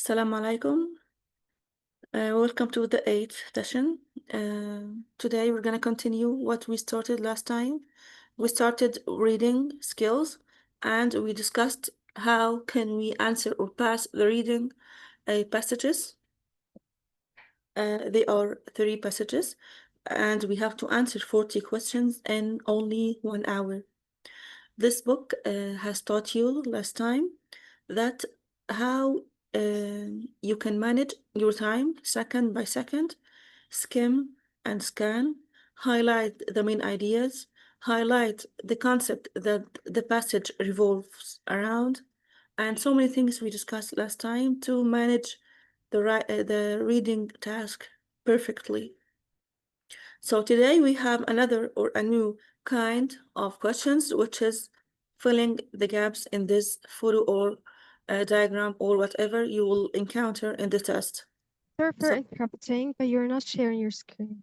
Assalamu alaikum. Welcome to the 8th session. Today we're going to continue what we started last time. We started reading skills and we discussed how can we answer or pass the reading passages. They are 3 passages and we have to answer 40 questions in only 1 hour. This book has taught you last time that how you can manage your time second by second, skim and scan, highlight the main ideas, highlight the concept that the passage revolves around, and so many things we discussed last time to manage the reading task perfectly. So today we have another or a new kind of questions, which is filling the gaps in this photo or diagram or whatever you will encounter in the test. Sorry for So, interrupting, but you're not sharing your screen.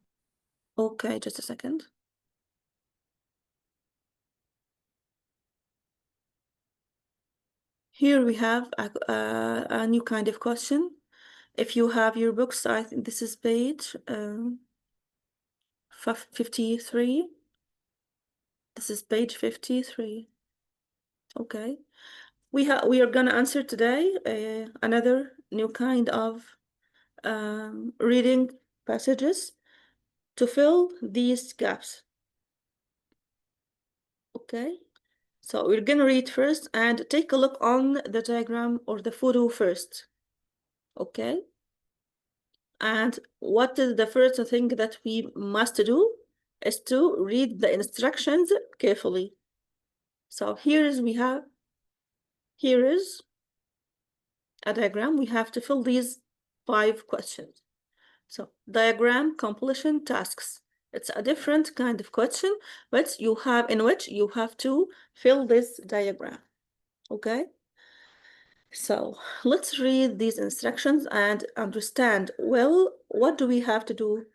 okay, just a second. Here we have a new kind of question. If you have your books, I think this is page 53. This is page 53. Okay. We are gonna answer today another new kind of reading passages to fill these gaps. Okay, so we're gonna read first and take a look on the diagram or the photo first. Okay, and what is the first thing that we must do is to read the instructions carefully. So here is a diagram. We have to fill these 5 questions. So diagram completion tasks. It's a different kind of question, but in which you have to fill this diagram. Okay. So let's read these instructions and understand, well, what do we have to do?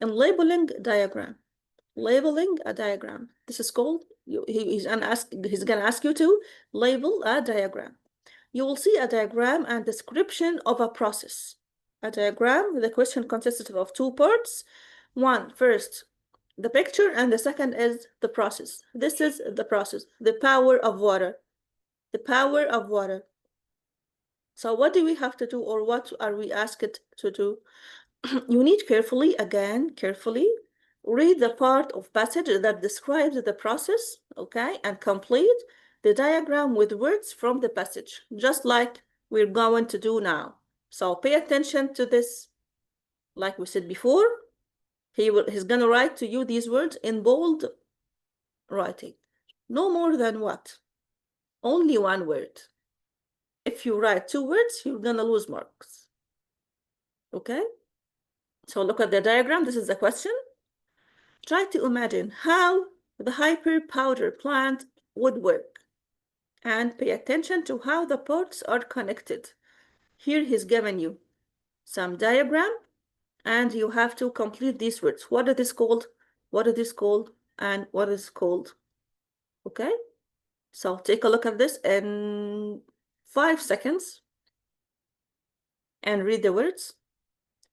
In labeling a diagram. This is called, he's gonna ask you to label a diagram. You will see a diagram and description of a process. A diagram, the question consists of 2 parts. One, first, the picture, and the second is the process. This is the process, the power of water. The power of water. So what do we have to do, or what are we asked to do? You need carefully read the part of passage that describes the process, okay, and complete the diagram with words from the passage, just like we're going to do now. So pay attention to this. Like we said before, he's gonna write to you these words in bold writing. No more than what? Only 1 word. If you write 2 words, you're gonna lose marks. Okay? So look at the diagram. This is the question. Try to imagine how the hyper powder plant would work and pay attention to how the parts are connected. Here he's given you some diagram and you have to complete these words. What is this called? What is this called? And what is called? Okay? So take a look at this in 5 seconds and read the words.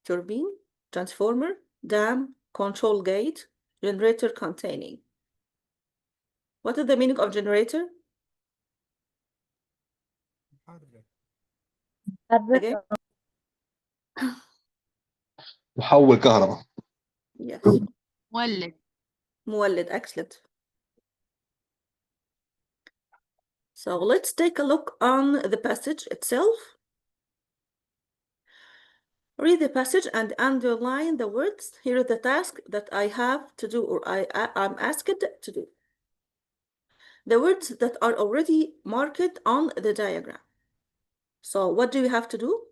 Turbine, transformer, dam, control gate, generator containing. What is the meaning of generator? Again? محول كهرباء. Yes. مولد. مولد, excellent. So let's take a look on the passage itself. Read the passage and underline the words. Here is the task that I have to do, or I'm asked to do. The words that are already marked on the diagram. So what do you have to do?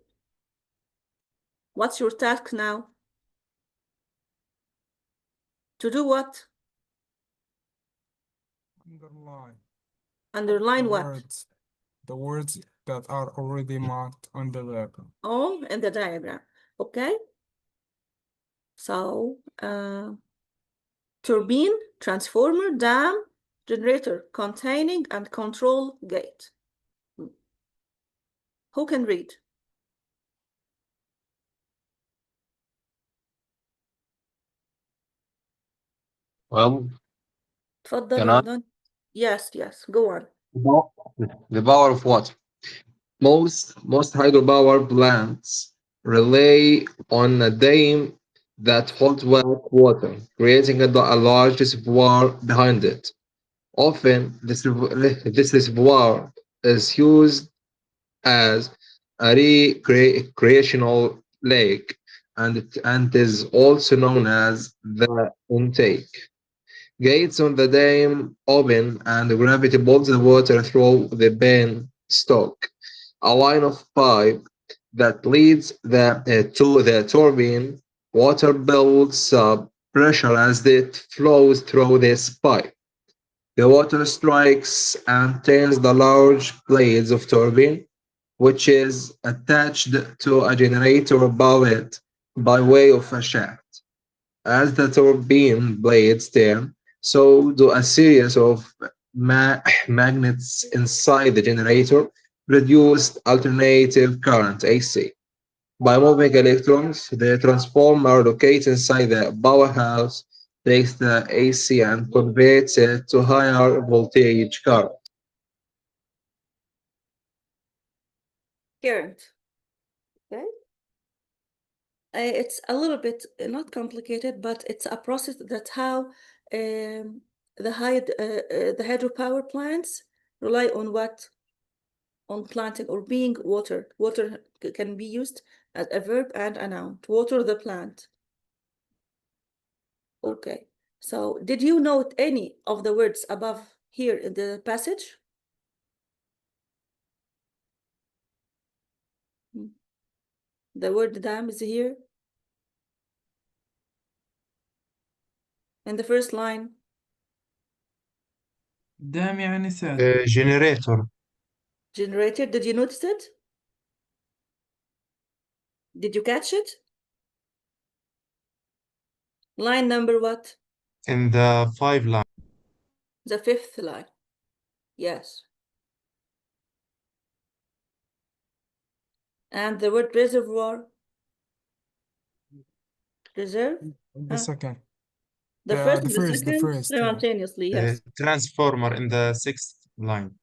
What's your task now? To do what? Underline what? The words that are already marked on the diagram. Oh, in the diagram. Okay. So, turbine, transformer, dam, generator, containing, and control gate. Who can read? Well, تفضل can I? رمضان. Yes, yes, go on. No. The power of water. Most hydropower plants rely on a dam that holds wet water, creating a large reservoir behind it. Often, this reservoir is used as a recreational lake, and is also known as the intake. Gates on the dam open and gravity pulls the water through the penstock, a line of pipe that leads to the turbine. Water builds up pressure as it flows through this pipe. The water strikes and turns the large blades of turbine, which is attached to a generator above it by way of a shaft. As the turbine blades turn, so do a series of magnets inside the generator produce alternative current AC. By moving electrons, the transformer located inside the powerhouse takes the AC and converts it to higher voltage current. Current. Okay. It's a little bit not complicated, but it's a process that's how the hydropower plants rely on what? On planting or being water. Water can be used as a verb and a noun. To water the plant. Okay. So did you note any of the words above here in the passage? The word dam is here in the first line. دام يعني سد. Generator. Generator, did you notice it? Did you catch it? Line number what? In the 5 line. The fifth line. Yes. And the word reservoir? Reserve? The Huh? second. The first The and the first, the second first. simultaneously, yes. Transformer in the 6th line.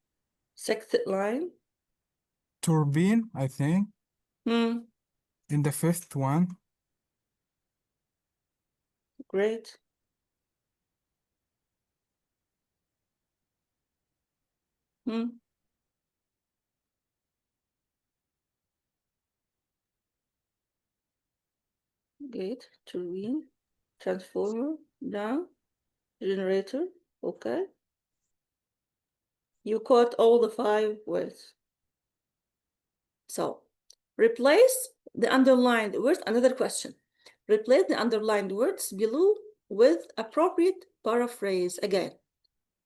Sixth line. Turbine, I think. Hmm. In the fifth one. Great. Hmm. Gate, turbine, transformer, down, generator. Okay. You caught all the 5 words. So replace the underlined words. Another question. Replace the underlined words below with appropriate paraphrase again.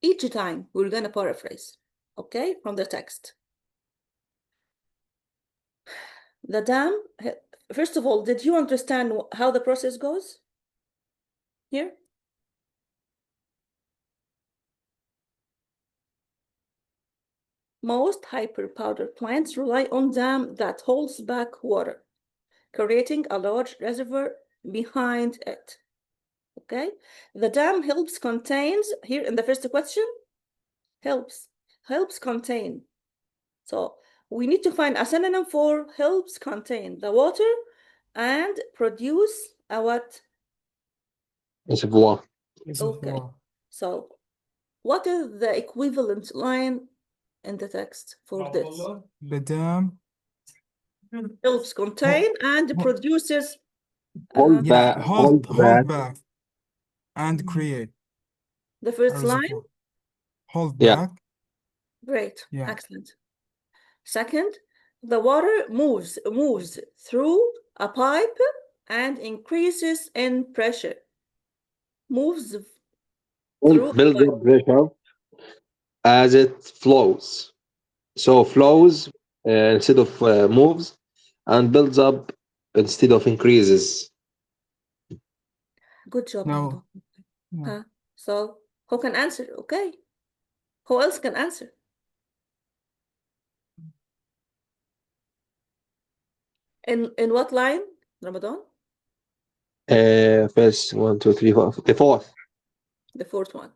Each time we're going to paraphrase, okay, from the text. The dam, first of all, did you understand how the process goes here? Most hydropower plants rely on dam that holds back water, creating a large reservoir behind it. Okay, the dam helps contains here in the first question, helps contain. So we need to find a synonym for helps contain the water and produce a what? Reservoir. Okay, so what is the equivalent line in the text for this? The dam. Helps contain and produces. Hold Yeah, back. Hold back. hold back and create The a first line. reservoir. Hold Yeah. back. Great, Yeah. excellent. Second, the water moves through a pipe and increases in pressure. Moves through Build up pressure as it flows. So flows instead of moves, and builds up instead of increases. Good job, Now, Ramadan. yeah. So who can answer? Okay. Who else can answer? In what line, Ramadan? First, 1, 2, 3, 4. The fourth. The fourth one.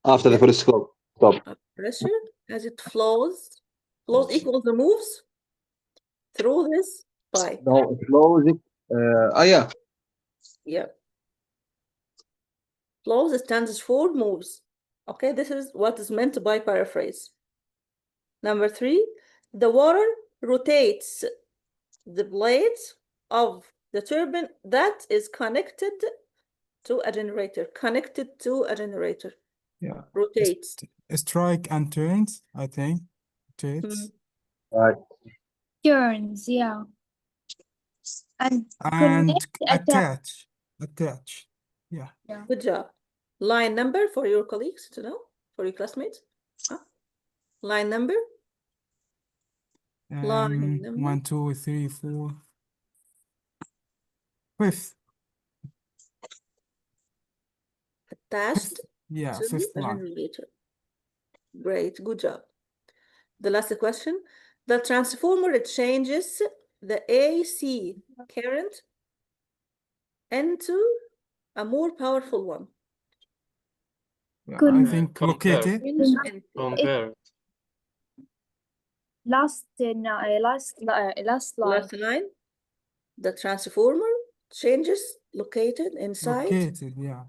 After the Okay. first stop. Pressure as it flows. Flows equals the moves through this pipe. No, close it. Yeah. Yeah. Flows stands for moves. Okay, this is what is meant by paraphrase. Number 3, the water rotates the blades of the turbine that is connected to a generator. Connected to a generator. Yeah. Rotates. Strike and turns, I think. Rotates. Right. Turns, yeah. And And attach. attach. Yeah. Yeah. Good job. Line number for your colleagues to know, for your classmates. Huh? Line number. Line number. 1, 2, 3, 4. Fifth. Attached Yeah, to fifth a line. generator. Great, good job. The last question. The transformer changes the AC current into a more powerful one. Yeah, I Couldn't- think Compare. located. Compare. Last line. Last line. The transformer changes located inside. Located, yeah.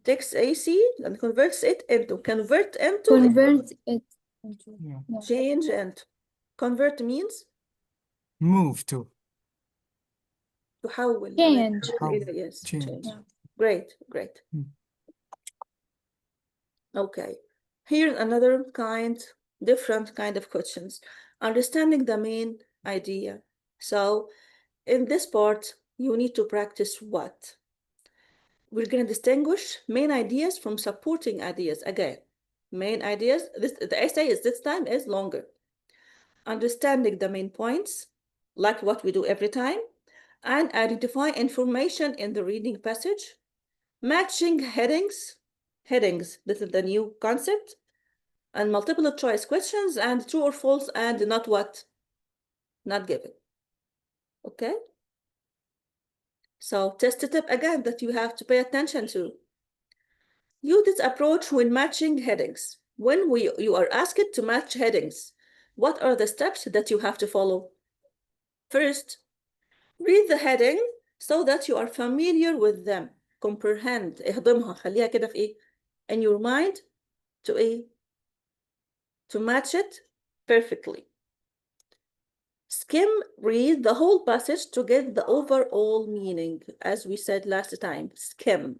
Takes AC and converts it into. Convert into. Convert it into. Yeah. Yeah. Change into. Convert means Move to. تحول. Change. Yes, Change. change. Yeah. Great, great. Hmm. Okay. Here's another different kind of questions. Understanding the main idea. So in this part, you need to practice what? We're going to distinguish main ideas from supporting ideas. Again, main ideas, the essay is this time is longer. Understanding the main points, like what we do every time, and identify information in the reading passage, matching headings, this is the new concept, and multiple choice questions, and true or false, and not what? Not given. Okay? So test tip again that you have to pay attention to. Use this approach when matching headings. When you are asked to match headings, what are the steps that you have to follow? First, read the heading so that you are familiar with them. Comprehend. اهضمها. خليها كده في إيه? In your mind to إيه? To match it perfectly. Skim read the whole passage to get the overall meaning, as we said last time. Skim.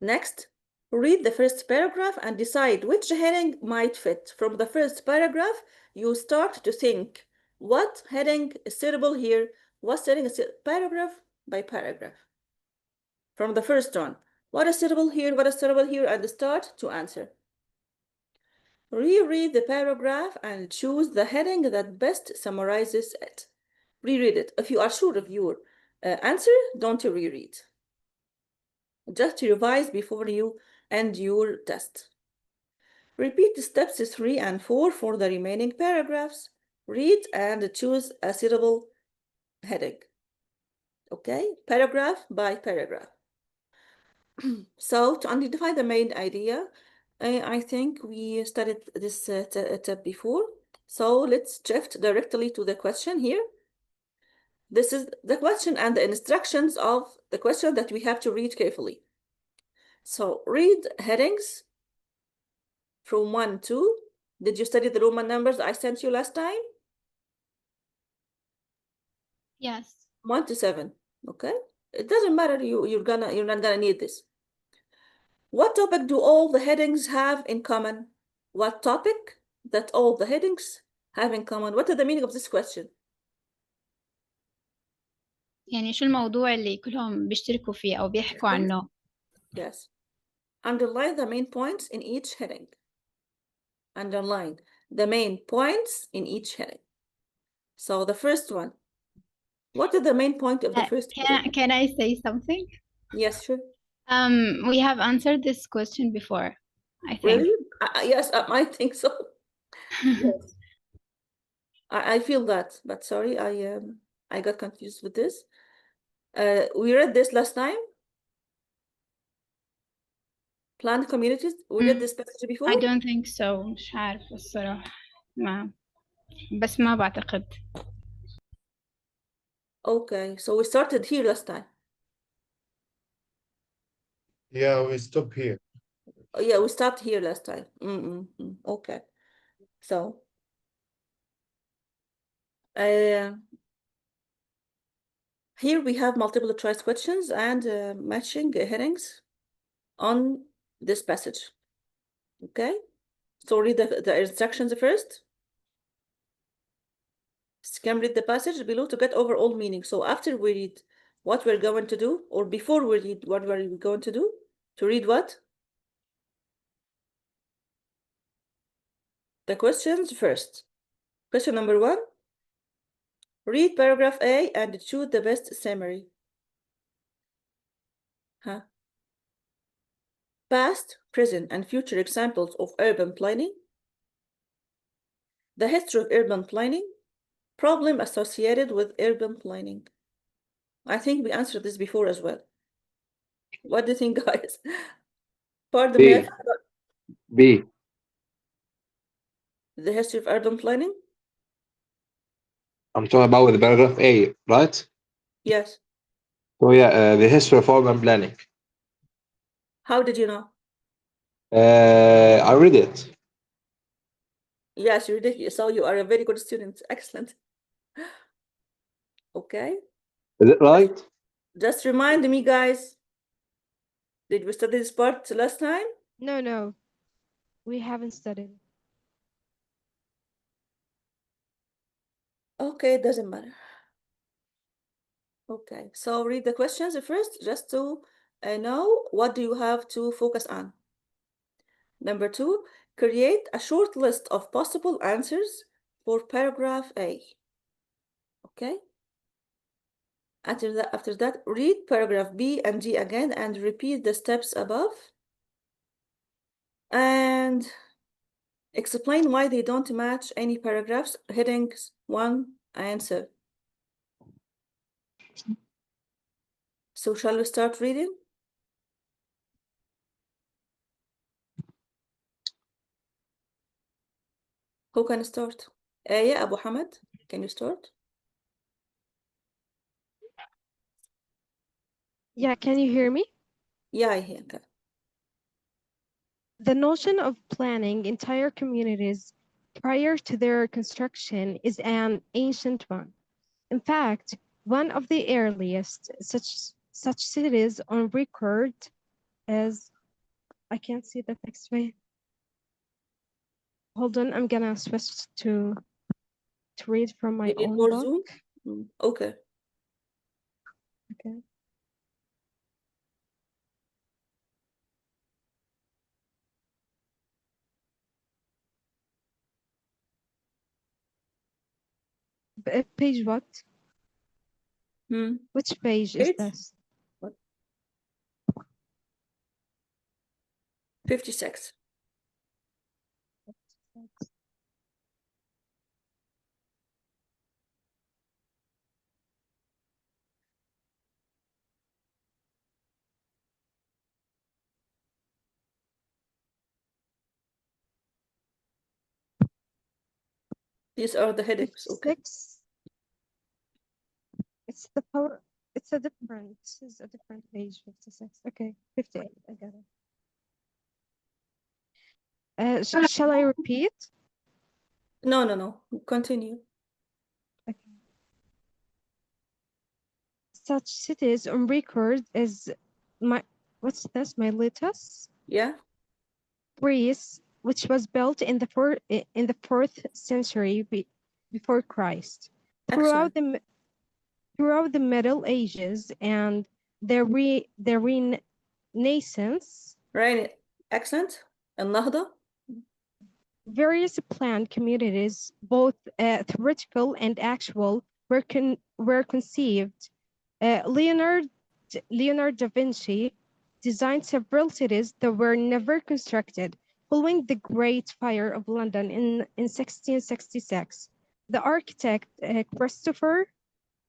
Next, read the first paragraph and decide which heading might fit. From the first paragraph, you start to think what heading is suitable here, what heading is paragraph by paragraph. From the first one, what is suitable here, what is suitable here, and start to answer. Reread the paragraph and choose the heading that best summarizes it. Reread it. If you are sure of your answer, don't reread. Just revise before you end your test. Repeat steps 3 and 4 for the remaining paragraphs. Read and choose a suitable heading. Okay, paragraph by paragraph. So to identify the main idea, I think we studied this tip before. So let's shift directly to the question here. This is the question and the instructions of the question that we have to read carefully. So read headings from 1 to, did you study the Roman numbers I sent you last time? Yes. 1 to 7, okay? It doesn't matter, you're not gonna need this. What topic do all the headings have in common? What topic that all the headings have in common? What is the meaning of this question? يعني شو الموضوع اللي كلهم بيشتركوا فيه أو بيحكوا عنه؟ Yes. Underline the main points in each heading. Underline the main points in each heading. So the first one, what is the main point of the first heading? Can I say something? Yes, sure. We have answered this question before, I think. Really? Yes, I think so. Yes. I feel that, but sorry, I got confused with this. We read this last time. Planned communities. We read this passage I before. don't think so. مش عارفة الصراحة. بس ما بعتقد. Okay, so we started here last time. Yeah, we stop here. Oh, yeah, we stopped here last time. Okay, so here we have multiple choice questions and matching headings on this passage. Okay, so read the instructions first. Can read the passage below to get overall meaning. So after we read what we're going to do, or before we read what we're going to do, to read what? The questions first. Question number 1. Read paragraph A and choose the best summary. Past, present, and future examples of urban planning. The history of urban planning. Problem associated with urban planning. I think we answered this before as well. What do you think, guys? Pardon me. B. The history of urban planning? I'm talking about with paragraph A, right? Yes. So yeah, the history of urban planning. How did you know? I read it. Yes, you did. So you are a very good student. Excellent. Okay. Is it right? Just remind me, guys. Did we study this part last time? No, we haven't studied. Okay, it doesn't matter. Okay, so read the questions first, just to know what do you have to focus on. Number 2, create a short list of possible answers for paragraph A. Okay. After that, read paragraph B and D again and repeat the steps above. And explain why they don't match any paragraphs, headings 1 and 7. So shall we start reading? Who can start? Aya, Abu Hamad, can you start? Yeah, can you hear me? Yeah, I hear. The notion of planning entire communities prior to their construction is an ancient one. In fact, one of the earliest such cities on record is, I can't see the text. Wait. Hold on, I'm gonna switch to read from my You need own more book. Zoom? Okay. Okay. Page what? Which page is Page? this? What? 56. These are the headings. Okay. 56. It's the power. It's a different. This is a different page. 56. Okay, 58. I got it. Shall I repeat? No. Continue. Okay. Such cities on record is what's this? Miletus? Yeah. Greece, which was built in the fourth century before Christ. Throughout Excellent. the Middle Ages and the Renaissance, Right. Excellent. النهضة. various planned communities, both theoretical and actual, were conceived. Leonardo da Vinci designed several cities that were never constructed. Following the Great Fire of London in 1666, the architect Christopher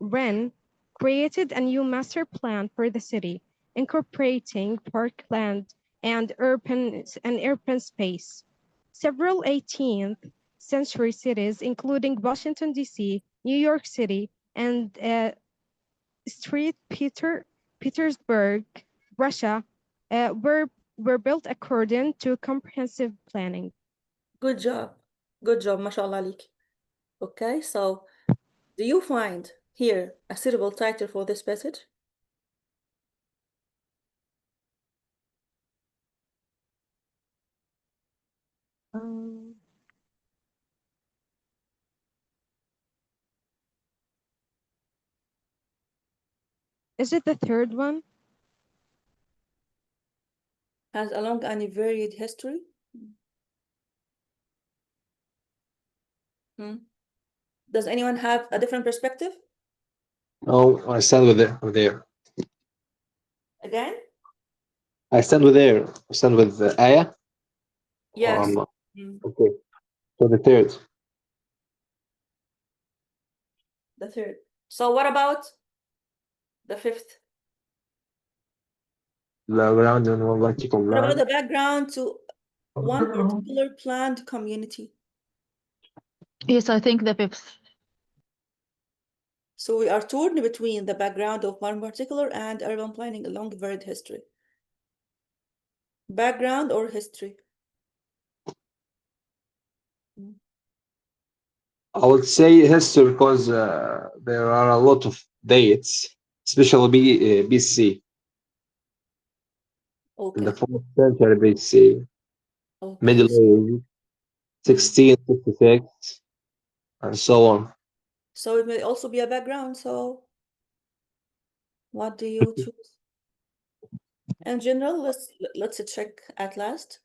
Wren created a new master plan for the city, incorporating parkland and urban space. Several 18th century cities, including Washington, D.C., New York City, and Petersburg, Russia, were built according to comprehensive planning. Good job. Good job, mashallah عليك. Okay, so do you find here a suitable title for this passage? Um, is it the third one? Has a long and varied history? Hmm. Does anyone have a different perspective? No, I stand with there. Again? I stand with there. I stand with the ayah. Or Yes. I'm not. Hmm. Okay. So the third. The third. So what about the fifth? The ground and one vertical What about ground. the background to one particular planned community? Yes, I think the fifth. So we are torn between the background of one particular and urban planning along varied history. Background or history? I would say history because there are a lot of dates, especially BC, in the Okay. 4th century BC, Okay. Middle Age, 1666, and so on. So it may also be a background. So what do you choose? In general, let's check at last.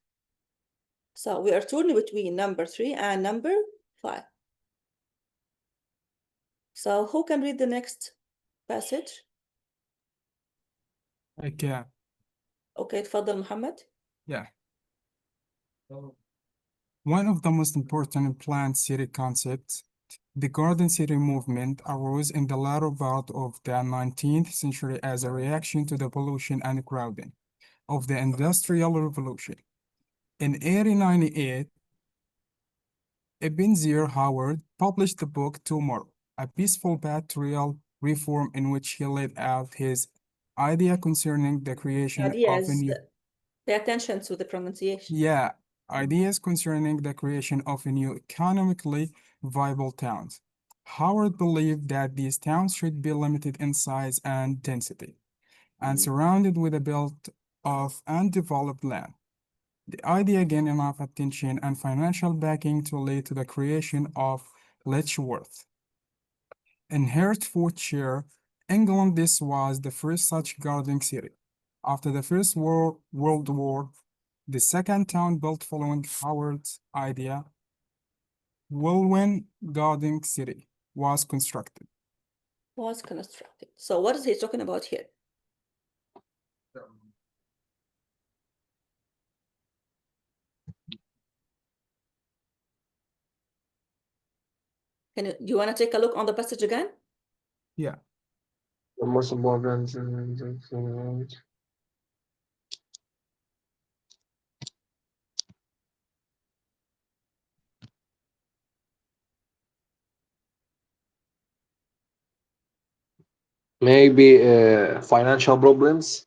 So we are torn between number 3 and number 5. So who can read the next passage? I can. Okay, تفضل محمد. Yeah. One of the most important planned city concepts, the Garden City movement, arose in the latter part of the 19th century as a reaction to the pollution and crowding of the Industrial Revolution. In 1898, Ebenezer Howard published the book Tomorrow, A Peaceful Path to Real Reform, in which he laid out his idea concerning the creation of a Ideas. new Pay attention to the pronunciation. ideas concerning the creation of a new economically viable towns. Howard believed that these towns should be limited in size and density and surrounded with a belt of undeveloped land. The idea gained enough attention and financial backing to lead to the creation of Letchworth. In Hertfordshire, England, this was the first such gardening city. After the First World War, the second town built following Howard's idea, Welwyn Garden City, was constructed. Was constructed. So what is he talking about here? Do you want to take a look on the passage again? Yeah. The most important. Maybe financial problems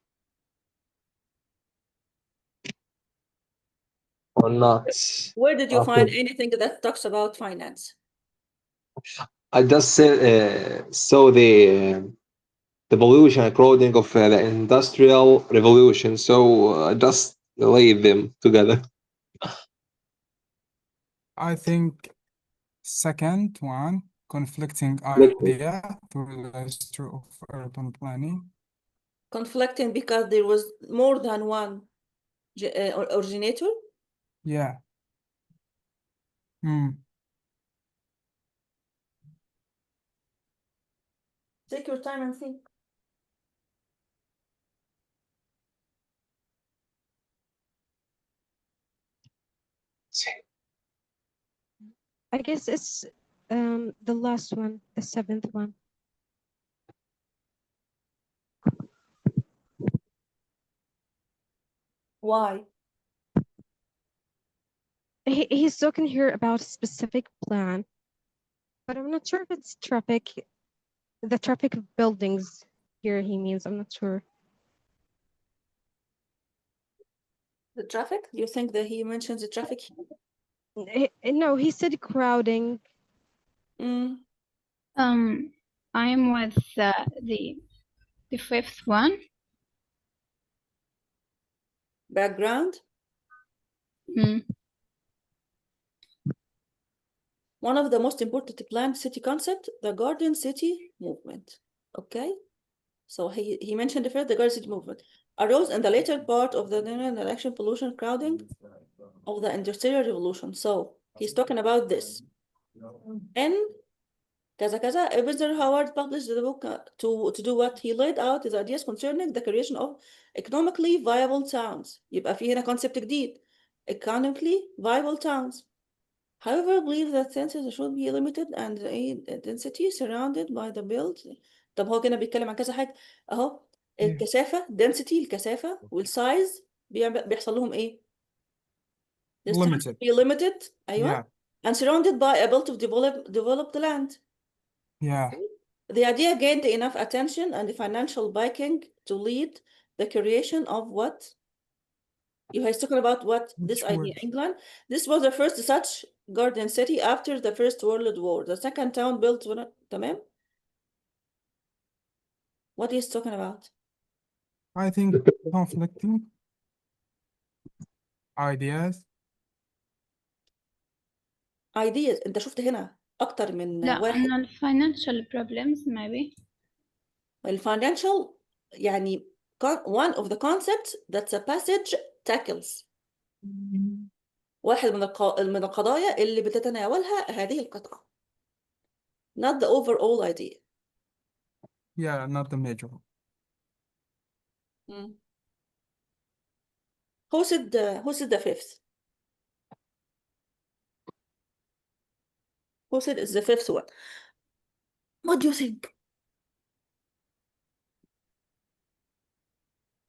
or not. Where did you After find anything that talks about finance? I just saw the pollution and crowding of the industrial revolution, so I just laid them together. I think second one, conflicting Like, idea through the history of urban planning. Conflicting because there was more than one originator? Yeah. Hmm. Take your time and think. I guess it's the last one, the seventh one. Why? He's talking here about a specific plan, but I'm not sure if it's traffic, the traffic of buildings here he means. I'm not sure. The traffic? Do you think that he mentions the traffic here? No, he said crowding. Mm, I'm with the fifth one. background. Mm. One of the most important planned city concept, the Garden City movement. Okay, so he mentioned first the Garden City movement arose in the later part of the election pollution crowding of the Industrial Revolution. So he's talking about this. And كذا كذا, Ebenezer Howard published the book to do what? He laid out his ideas concerning the creation of economically viable towns. يبقى في هنا concept جديد. Economically viable towns. However, believe that census should be limited and a density surrounded by the built. طب هو كده بيتكلم عن كذا حاجة اهو. الكثافة density الكثافة والsize بيحصل لهم ايه؟ Limited. be limited أيوة. Yeah. And surrounded by a belt of developed land. Yeah. The idea gained enough attention and financial backing to lead the creation of what? He's talking about what? This Which idea. word? England. This was the first such garden city after the First World War. The second town built when تمام? What he's talking about? I think conflicting ideas. Ideas. انت شفت هنا اكتر من لا واحد. أنا financial problems maybe. الفاينانشال يعني one of the concepts that the passage tackles. واحد من القضايا اللي بتتناولها هذه القطعة. Not the overall idea. Yeah, not the major. Who said the fifth? Who said it's the fifth one? What do you think?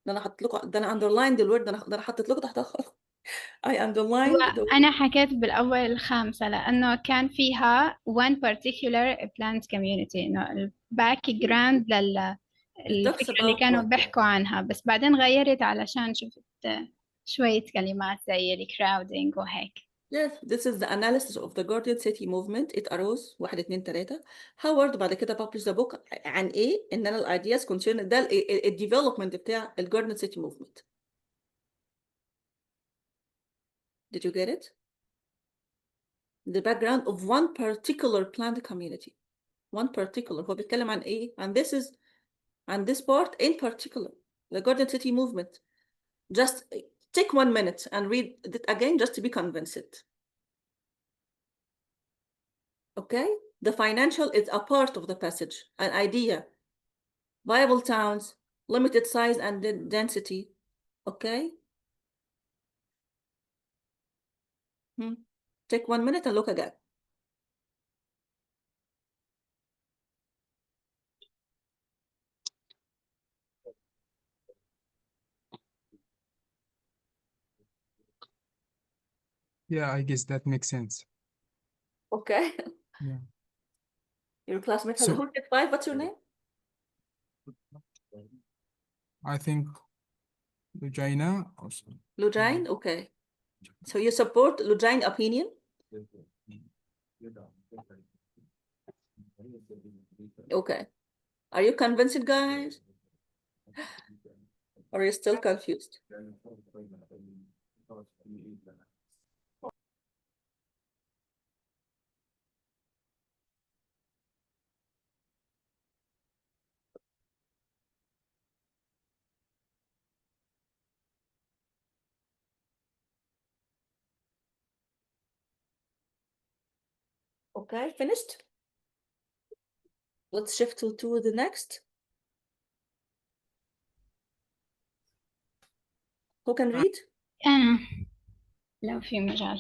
ده انا حطيت لكم ده انا underlined الورد ده انا حطيت لكم تحتها خالص. I underlined the أنا حكيت بالأول الخامسة لأنه كان فيها one particular plant community إنه الباك جراوند للفكرة اللي about كانوا what? بيحكوا عنها بس بعدين غيرت علشان شفت شوية كلمات زي الكراودينج وهيك. Yes, this is the analysis of the Guardian City movement. It arose 1 2 3. هاورد بعد كده published the book عن ايه؟ ان انا الايدياز concern ده الديفلوبمنت بتاع الجاردن سيتي موفمنت. Did you get it? The background of one particular planned community. One particular. هو بيتكلم عن ايه؟ and this part in particular. The Garden City movement. Just take 1 minute and read it again just to be convinced. Okay? The financial is a part of the passage, an idea. Viable towns, limited size and density. Okay? Take 1 minute and look again. Yeah, I guess that makes sense. Okay? Yeah. Your classmate has So- who did 5? What's your name? I think Regina also. Lujine? Okay. So you support Lujine opinion? Okay. Are you convinced, guys? Or are you still confused? Okay, finished? Let's shift to the next. Who can read? أنا لو في مجال.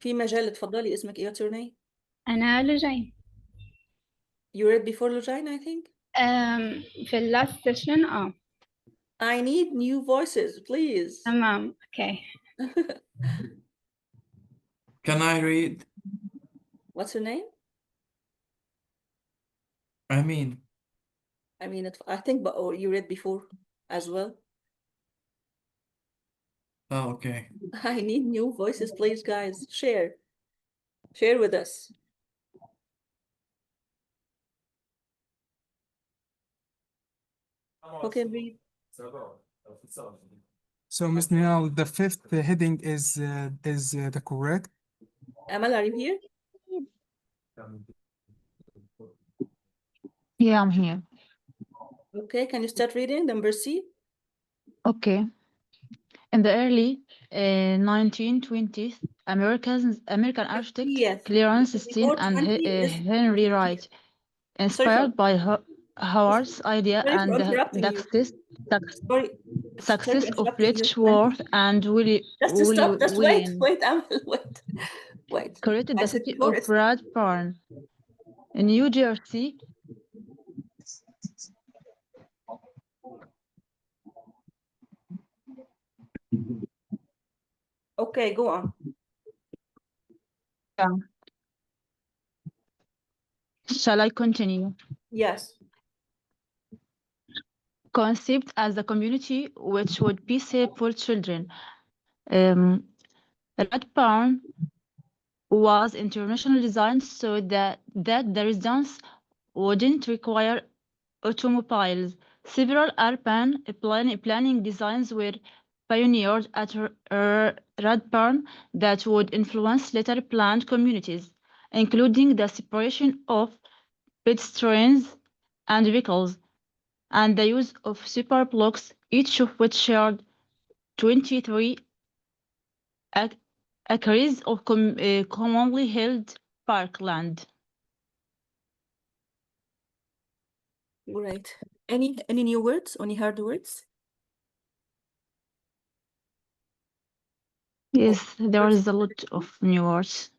في مجال اتفضلي اسمك ايه؟ What's your name? أنا لجين. You read before Lujine, I think? في last session I need new voices, please. تمام. Okay. Can I read? What's your name? I mean, I mean, I think, but or you read before as well. oh, okay. I need new voices, please, guys. Share with us. Who can read? So, Ms. Nehal, the fifth heading is the correct. Amal, are you here? Yeah, I'm here. Okay, can you start reading number C? Okay. In the early 1920s, American architect Yes. Clarence Before Stein and 20 is Henry Wright, Sorry for, inspired by Howard's idea sorry for and interrupting the you. Sorry for success of interrupting you. Letchworth and Just to stop, just wait, William Amal, wait. created I the said city before of it's Radburn in New Jersey. okay, go on. Shall I continue? Yes. Conceived as a community which would be safe for children. Radburn was internationally designed so that the residents wouldn't require automobiles. Several urban planning designs were pioneered at Radburn that would influence later planned communities, including the separation of pedestrians and vehicles, and the use of superblocks, each of which shared 23 acres of commonly held parkland. Great. Any new words? Any hard words? Yes, there is a lot of new words.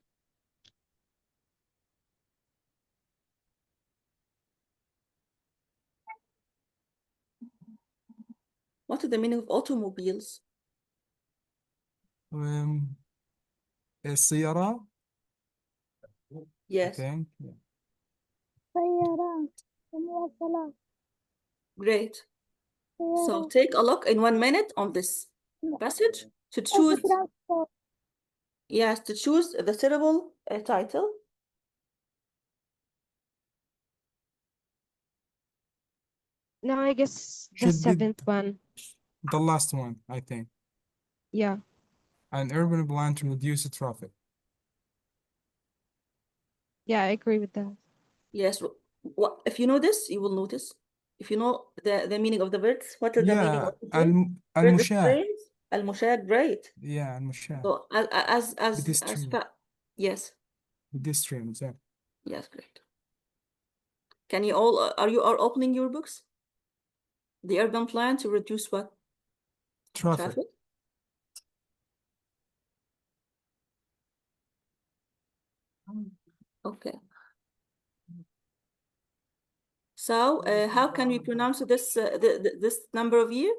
What is the meaning of automobiles? السيارة, I Yes. think. Yeah. Great. So take a look in 1 minute on this passage to choose. Yes, to choose the suitable title. Now I guess the Should be seventh one. the last one, I think. Yeah. An urban plan to reduce traffic. Yeah, I agree with that. Yes. What if you know this, you will notice. If you know the meaning of the words, what is the meaning Yeah, of the phrase? المشاة. Al-Mushad, great. Yeah, المشاة. So as Pedestrian. yes. Pedestrian, exactly. Yes, great. Can you all are you all opening your books? The urban plan to reduce what? Traffic. Okay. So how can we pronounce this this number of year?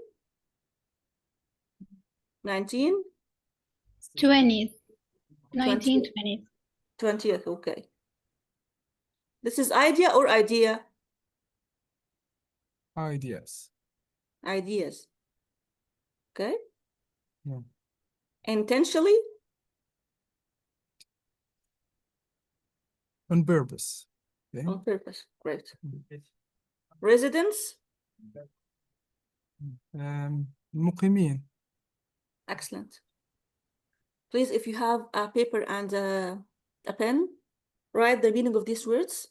19? 20s. 1920s. 20th, okay. This is idea or idea? Ideas. Ideas. Okay. Yeah. Intentionally? On purpose. Okay. On purpose. Great. Residents? المقيمين. Excellent. Please, if you have a paper and a pen, write the meaning of these words.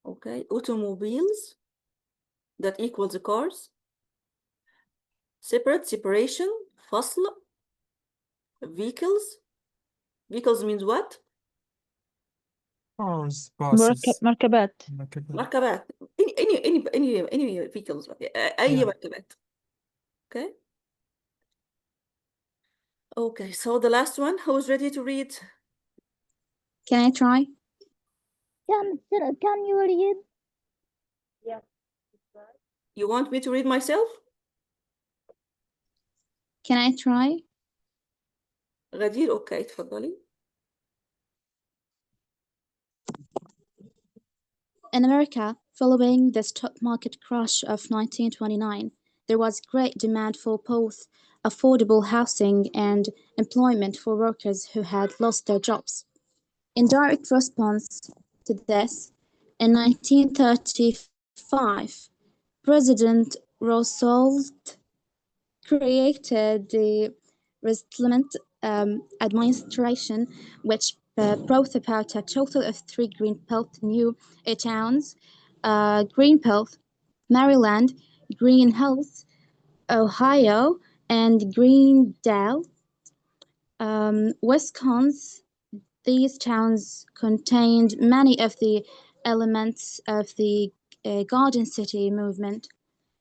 Okay, automobiles, that equals the cars. Separation, فصل. Vehicles. Vehicles means what? Cars, buses. مركبات. مركبات. Any vehicles. أي مركبات. Okay. Okay, so the last one, who is ready to read? Can I try? Can you read? You want me to read myself? Can I try? غدير اوكي تفضلي. In America, following the stock market crash of 1929, there was great demand for both affordable housing and employment for workers who had lost their jobs. In direct response to this, in 1935, President Roosevelt created the Resettlement Administration, which brought about a total of 3 greenbelt new towns: Greenbelt, Maryland, Green Hills, Ohio, and Greendale, Wisconsin. These towns contained many of the elements of the Garden City movement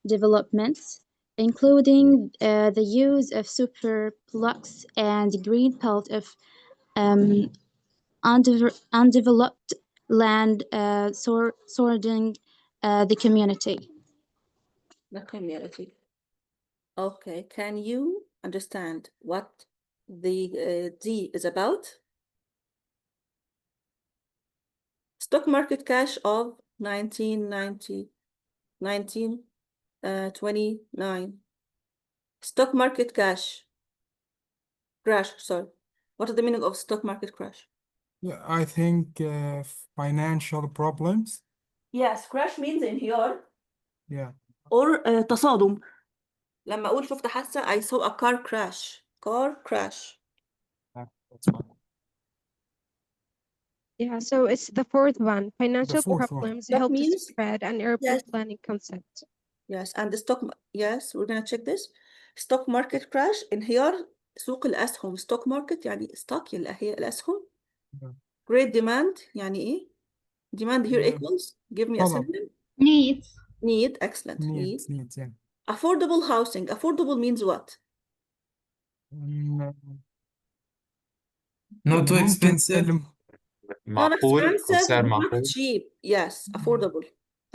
developments, including the use of superblocks and green belt of undeveloped land, sorting the community. The community. Okay, can you understand what the D is about? Stock market crash of 1929. Stock market crash, sorry. What is the meaning of stock market crash? Yeah, I think financial problems. Yes, crash means انهيار Yeah. or تصادم. لما أقول شفت حادثة I saw a car crash. That's fine. Yeah, so it's the fourth one. Financial fourth one. problems That help to means- spread an urban Yes. planning concept. Yes, and the yes, we're gonna check this. Stock market crash انهيار سوق الأسهم. stock market يعني stock اللي هي الأسهم. Yeah. Great demand يعني إيه؟ Demand here Yeah. equals, give me a طلب. synonym. Need. Excellent. Needs, yeah. Affordable housing. Affordable means what? Not too ممكن expensive. Not معقول أو expensive, سعر not معقول. cheap. Yes, affordable.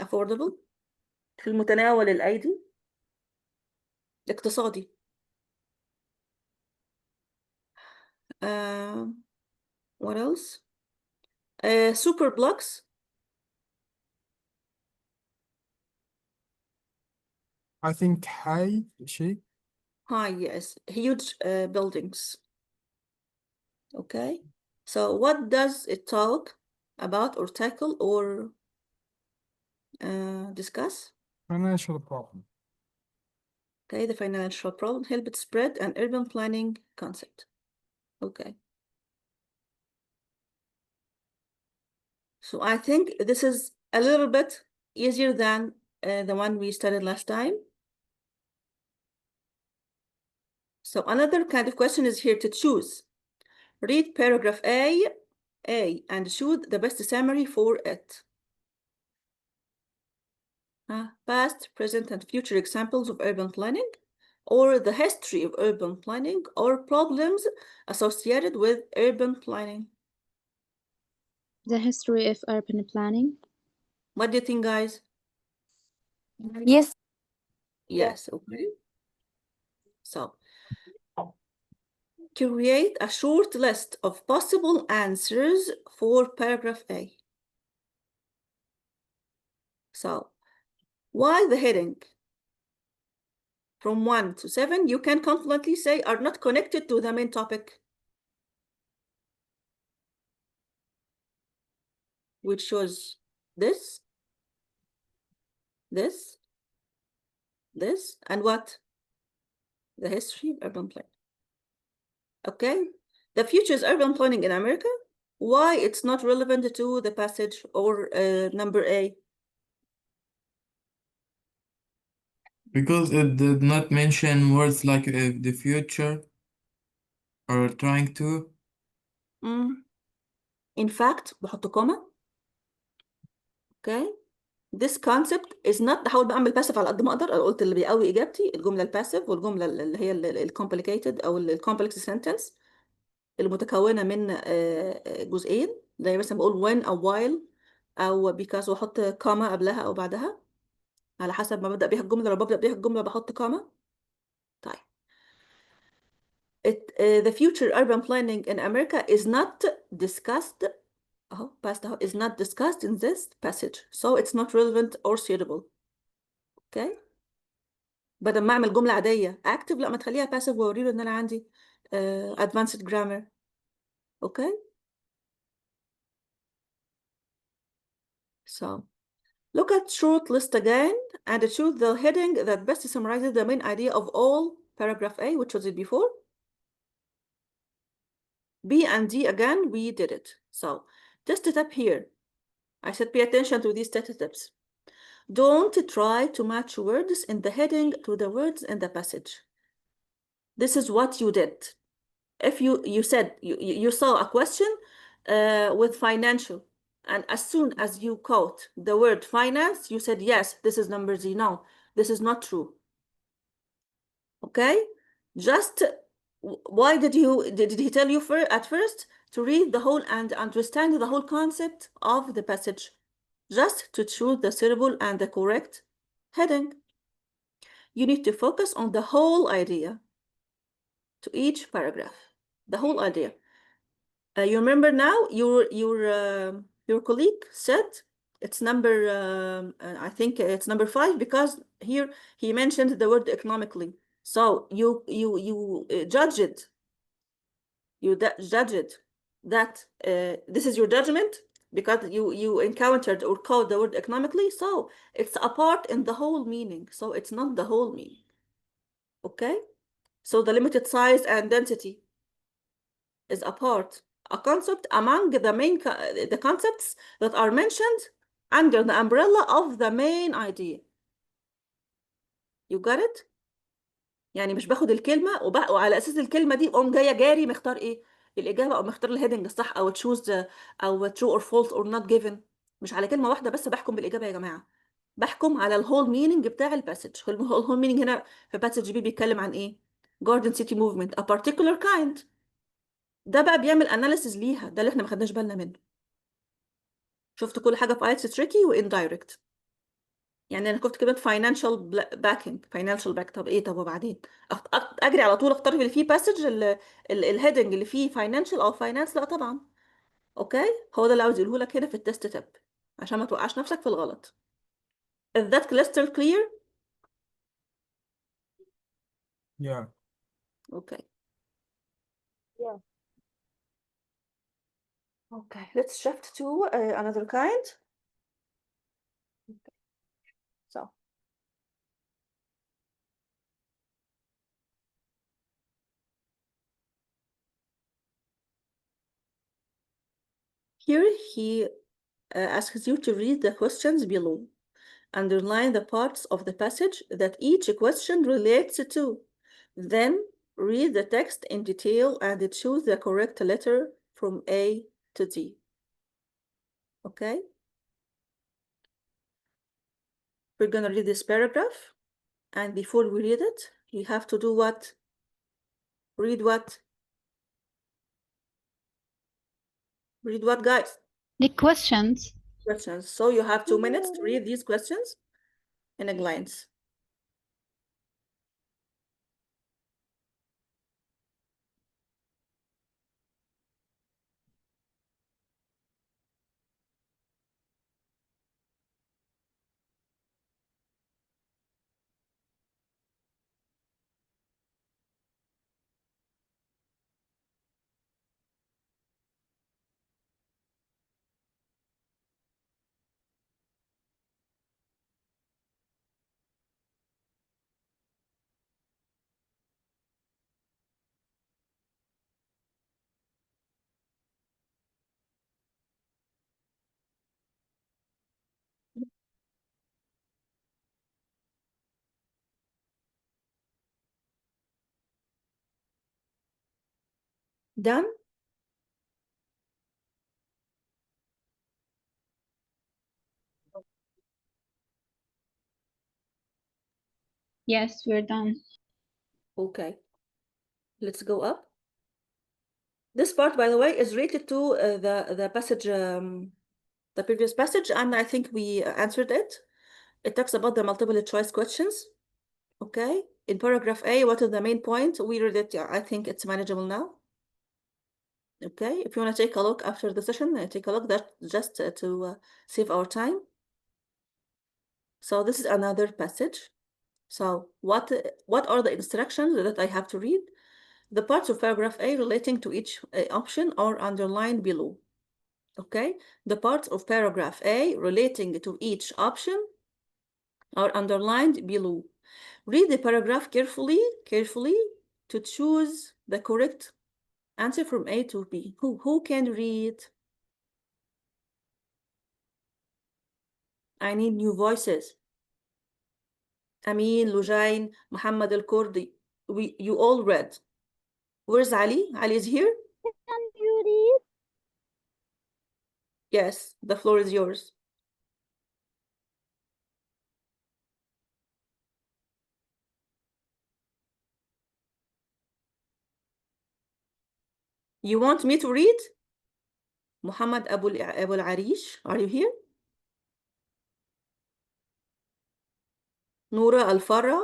Affordable. في المتناول الأيدي. اقتصادي. What else? Super blocks. I think high شيء. High, yes. Huge buildings. Okay. So what does it talk about or tackle or discuss? Financial problem. Okay, the financial problem, help it spread an urban planning concept. Okay. So I think this is a little bit easier than the one we studied last time. So another kind of question is here to choose. Read paragraph A, and choose the best summary for it. Past, present, and future examples of urban planning, or the history of urban planning, or problems associated with urban planning. The history of urban planning. What do you think, guys? Yes. Yes, okay. So, create a short list of possible answers for paragraph A. So, why the heading? From 1 to 7, you can confidently say are not connected to the main topic, which shows this, and what? The history of urban planning. Okay, the future is urban planning in America. Why it's not relevant to the passage or number A? Because it did not mention words like the future or trying to. In fact, بحط كوما. Okay, this concept is not. بحاول بعمل passive على قد ما اقدر. انا قلت اللي بيقوي اجابتي الجمله الباسيف والجمله اللي هي الكومبليكيتد او الكومبلكس سنتنس المتكونه من جزئين، زي مثلا بقول when او while او because واحط كوما قبلها او بعدها. على حسب ما ببدأ بيها الجملة. لو ببدأ بيها الجملة بحط كوما. طيب. The future urban planning in America is not discussed past is not discussed in this passage, so it's not relevant or suitable. Okay. بدل ما اعمل جملة عادية active، لا ما تخليها passive واوري له ان انا عندي advanced grammar. Okay. So look at short list again and choose the heading that best summarizes the main idea of all paragraph A, which was it before. B and D again, we did it. So test it up here. I said pay attention to these test steps. Don't try to match words in the heading to the words in the passage. This is what you did. If you said you saw a question with financial, and as soon as you caught the word finance, you said, yes, this is number Z. No, this is not true. Okay? Just why did he tell you at first to read the whole and understand the whole concept of the passage? Just to choose the syllable and the correct heading. You need to focus on the whole idea to each paragraph. The whole idea. You remember now your colleague said it's number I think it's number 5, because here he mentioned the word economically. So you judge it. You judge it that this is your judgment because you encountered or called the word economically. So it's a part in the whole meaning. So it's not the whole meaning. Okay. So the limited size and density is a part, a concept among the concepts that are mentioned under the umbrella of the main idea. You got it? يعني مش باخد الكلمة وعلى أساس الكلمة دي أقوم جاية جاري مختار إيه؟ الإجابة، أو مختار الهيدنج الصح، أو تشوز أو true or false or not given. مش على كلمة واحدة بس بحكم بالإجابة يا جماعة. بحكم على الهول مينينج بتاع الباسج. الهول مينينج هنا في باسج بي بيتكلم عن إيه؟ Garden City Movement a particular kind. ده بقى بيعمل اناليسيز ليها، ده اللي احنا ما خدناش بالنا منه. شفت كل حاجه في ايلتس تريكي واندايركت. يعني انا كنت كتبت فاينانشال باكينج، فاينانشال باك، طب ايه؟ طب وبعدين اجري على طول اختار اللي فيه باسج الهيدنج اللي فيه فاينانشال او فاينانس؟ لا طبعا. اوكي، هو ده اللي عاوز يقوله لك هنا في التست تاب عشان ما توقعش نفسك في الغلط. Is that crystal clear? Yeah. Okay. Yeah. Okay, let's shift to another kind. Okay. So here he asks you to read the questions below. Underline the parts of the passage that each question relates to. Then read the text in detail and choose the correct letter from A to D. Okay? We're gonna read this paragraph, and before we read it, we have to do what? Read what? Read what, guys? The questions. Questions. So you have 2 minutes to read these questions in a glance. Done? Yes, we're done. Okay. Let's go up. This part, by the way, is related to the passage, the previous passage, and I think we answered it. It talks about the multiple choice questions. Okay. In paragraph A, what is the main point? We read it. Yeah, I think it's manageable now. Okay. If you want to take a look after the session, take a look. That just to save our time. So this is another passage. So what are the instructions that I have to read? The parts of paragraph A relating to each option are underlined below. Okay, the parts of paragraph A relating to each option are underlined below. Read the paragraph carefully to choose the correct answer from A to B. Who can read? I need new voices. Amin, Lujain, Muhammad Al-Kurdi. You all read. Where's Ali? Ali is here? Can you read? Yes, the floor is yours. You want me to read? Muhammad Abu Al-Arish, are you here? Noura Al-Farra?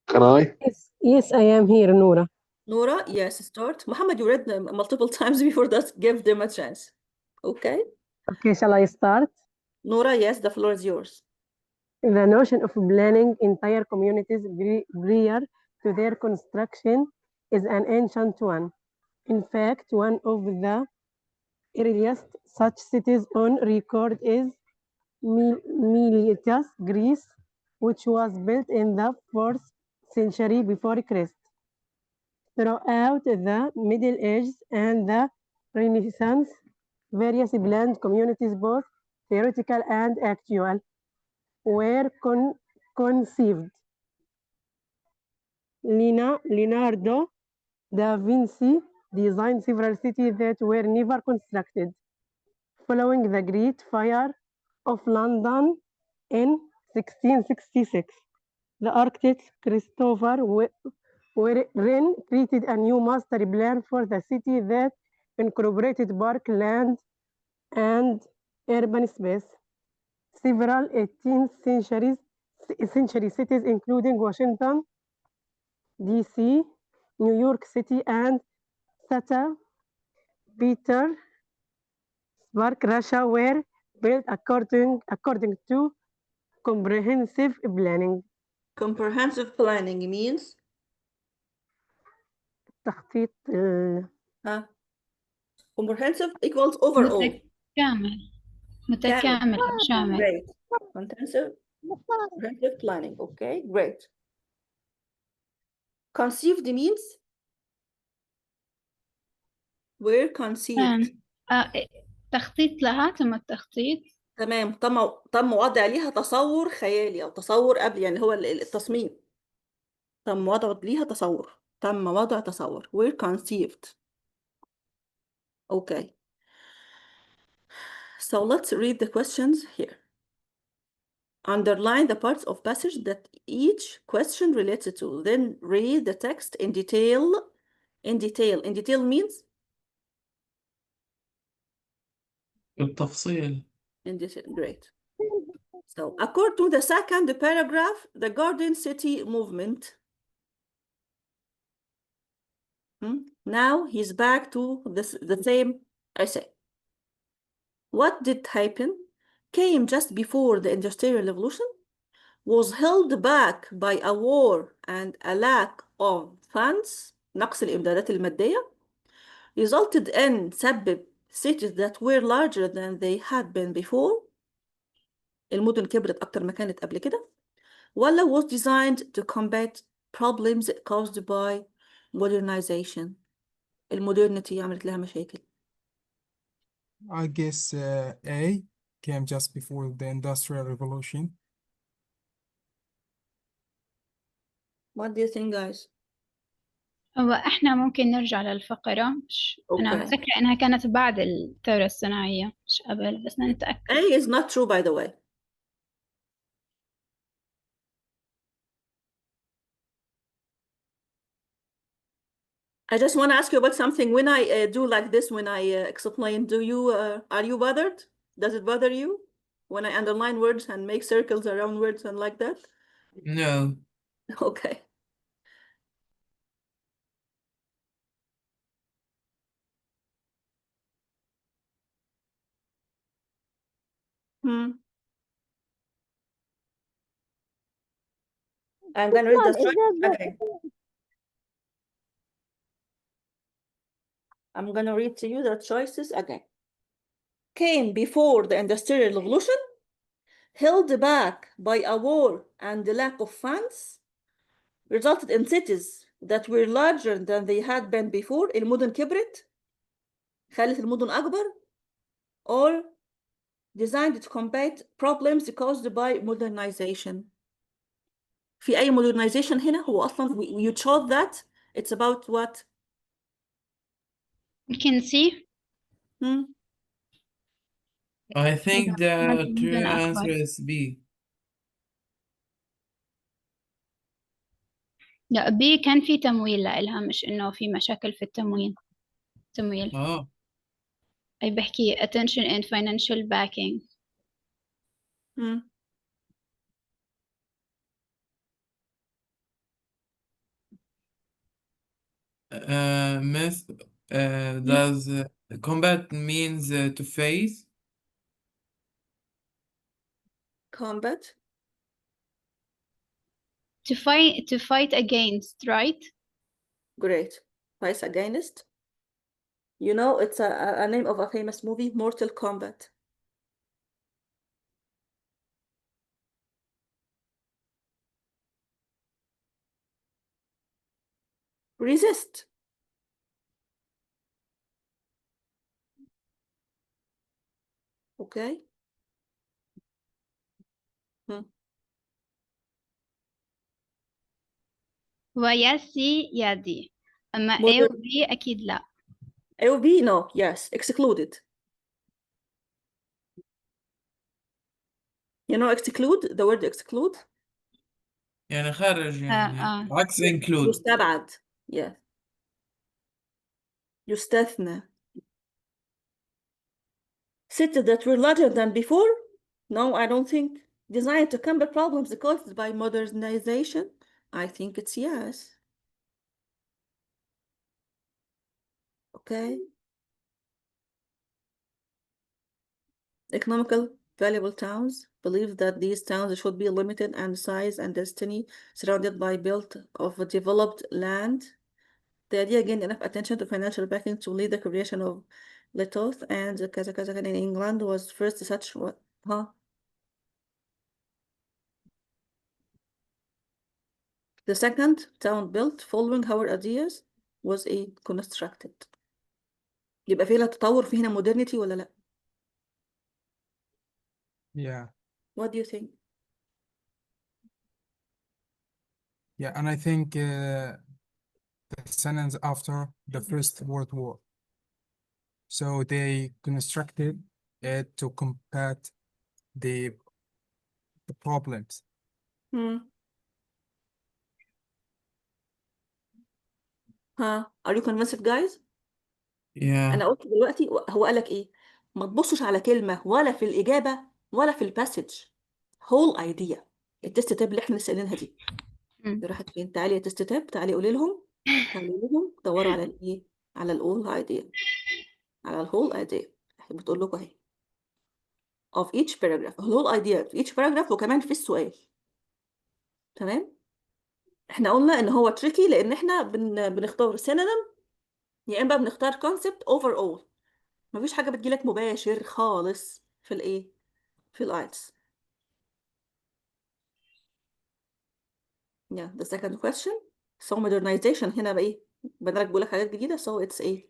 Can I? Yes, I am here, Noura. Noura, yes, start. Muhammad, you read them multiple times before that. Give them a chance. Okay. Okay, shall I start? Noura, yes, the floor is yours. The notion of planning entire communities prior to their construction is an ancient one. In fact, one of the earliest such cities on record is Miletus, Greece, which was built in the 4th century before Christ. Throughout the Middle Ages and the Renaissance, various planned communities, both theoretical and actual, were conceived. Leonardo da Vinci designed several cities that were never constructed. Following the Great Fire of London in 1666, the architect Christopher Wren created a new master plan for the city that incorporated park land and urban space. Several 18th century cities, including Washington, D.C., New York City, and St. Petersburg, Russia, were built according to comprehensive planning. Comprehensive planning means? تخطيط Comprehensive equals overall. متكامل أو شامل. Great. Comprehensive planning. Okay, great. Conceived means? Were conceived. تخطيط لها تم التخطيط. تمام. تم وضع ليها تصور خيالي أو تصور قبل، يعني هو التصميم. تم وضع ليها تصور. تم وضع تصور. Were conceived. Okay. So let's read the questions here. Underline the parts of passage that each question relates to. Then read the text in detail. In detail. In detail means? بالتفصيل. In detail. Great. So according to the second paragraph, the Garden City movement. Now he's back to the same essay. What did happen? Came just before the Industrial Revolution, was held back by a war and a lack of funds, نقص الإمدادات المادية, resulted in سبب cities that were larger than they had been before. المدن كبرت أكتر ما كانت قبل كده. ولا was designed to combat problems caused by modernization. المودرنتي عملت لها مشاكل. I guess A came just before the Industrial Revolution. What do you think, guys? هو إحنا ممكن نرجع للفقرة. أنا متذكرة إنها كانت بعد الثورة الصناعية مش قبل، بس نتأكد. A is not true, by the way. I just want to ask you about something. When I do like this, when I explain, are you bothered? Does it bother you when I underline words and make circles around words and like that? No. Okay. I'm gonna read the choices again. I'm gonna read to you the choices again. Came before the Industrial Revolution, held back by a war and the lack of funds, resulted in cities that were larger than they had been before. المدن كبرت، خلت المدن أكبر، or designed to combat problems caused by modernization. في أي modernization هنا؟ هو أصلا you chose that it's about what? You can see. I think the true المدن answer أكبر. is B. لا B كان في تمويل لإلها، مش إنه في مشاكل في التمويل. Oh. أي بحكي attention and financial backing. Miss, does combat means to face? Combat? To fight against, right? Great. Fight against? You know, it's a name of a famous movie, Mortal Kombat. Resist. Okay. ويا C يا D. أما A و B أكيد لا. A or B? No, yes, excluded. You know, exclude, the word exclude? يعني خارج يعني عكس include. يستبعد. Yes. يستثنى. Cities that were larger than before? No, I don't think. Designed to combat problems caused by modernization? I think it's yes. Okay. Economical valuable towns believe that these towns should be limited in size and destiny, surrounded by built of developed land. The idea gained enough attention to financial backing to lead the creation of Letoth, and Kazakhstan in England was first such what? The second town built following our ideas was a constructed. يبقى فيها تطور، في هنا modernity ولا لا؟ Yeah. What do you think? Yeah, and I think the sentence after the First World War. So they constructed it to combat the problems. Are you convinced, guys? Yeah. أنا قلت دلوقتي هو قالك إيه؟ ما تبصش على كلمة ولا في الإجابة ولا في الباسج. whole idea. التست تاب اللي احنا لسه قايلينها دي راحت فين؟ تعالي يا تست تاب، تعالي قولي لهم، تعالي لهم دوروا على الايه؟ على الأول ايديا، على الهول ايديا. بتقول لكم اهي of each paragraph، الهول ايديا في each paragraph وكمان في السؤال. تمام؟ احنا قلنا ان هو تريكي لان احنا بنختار synonym يا اما بنختار concept overall. مفيش حاجة بتجيلك مباشر خالص في الايه؟ في الايلتس. Yeah, the second question. So modernization هنا بقى ايه؟ بدلك بقولك حاجات جديدة so it's a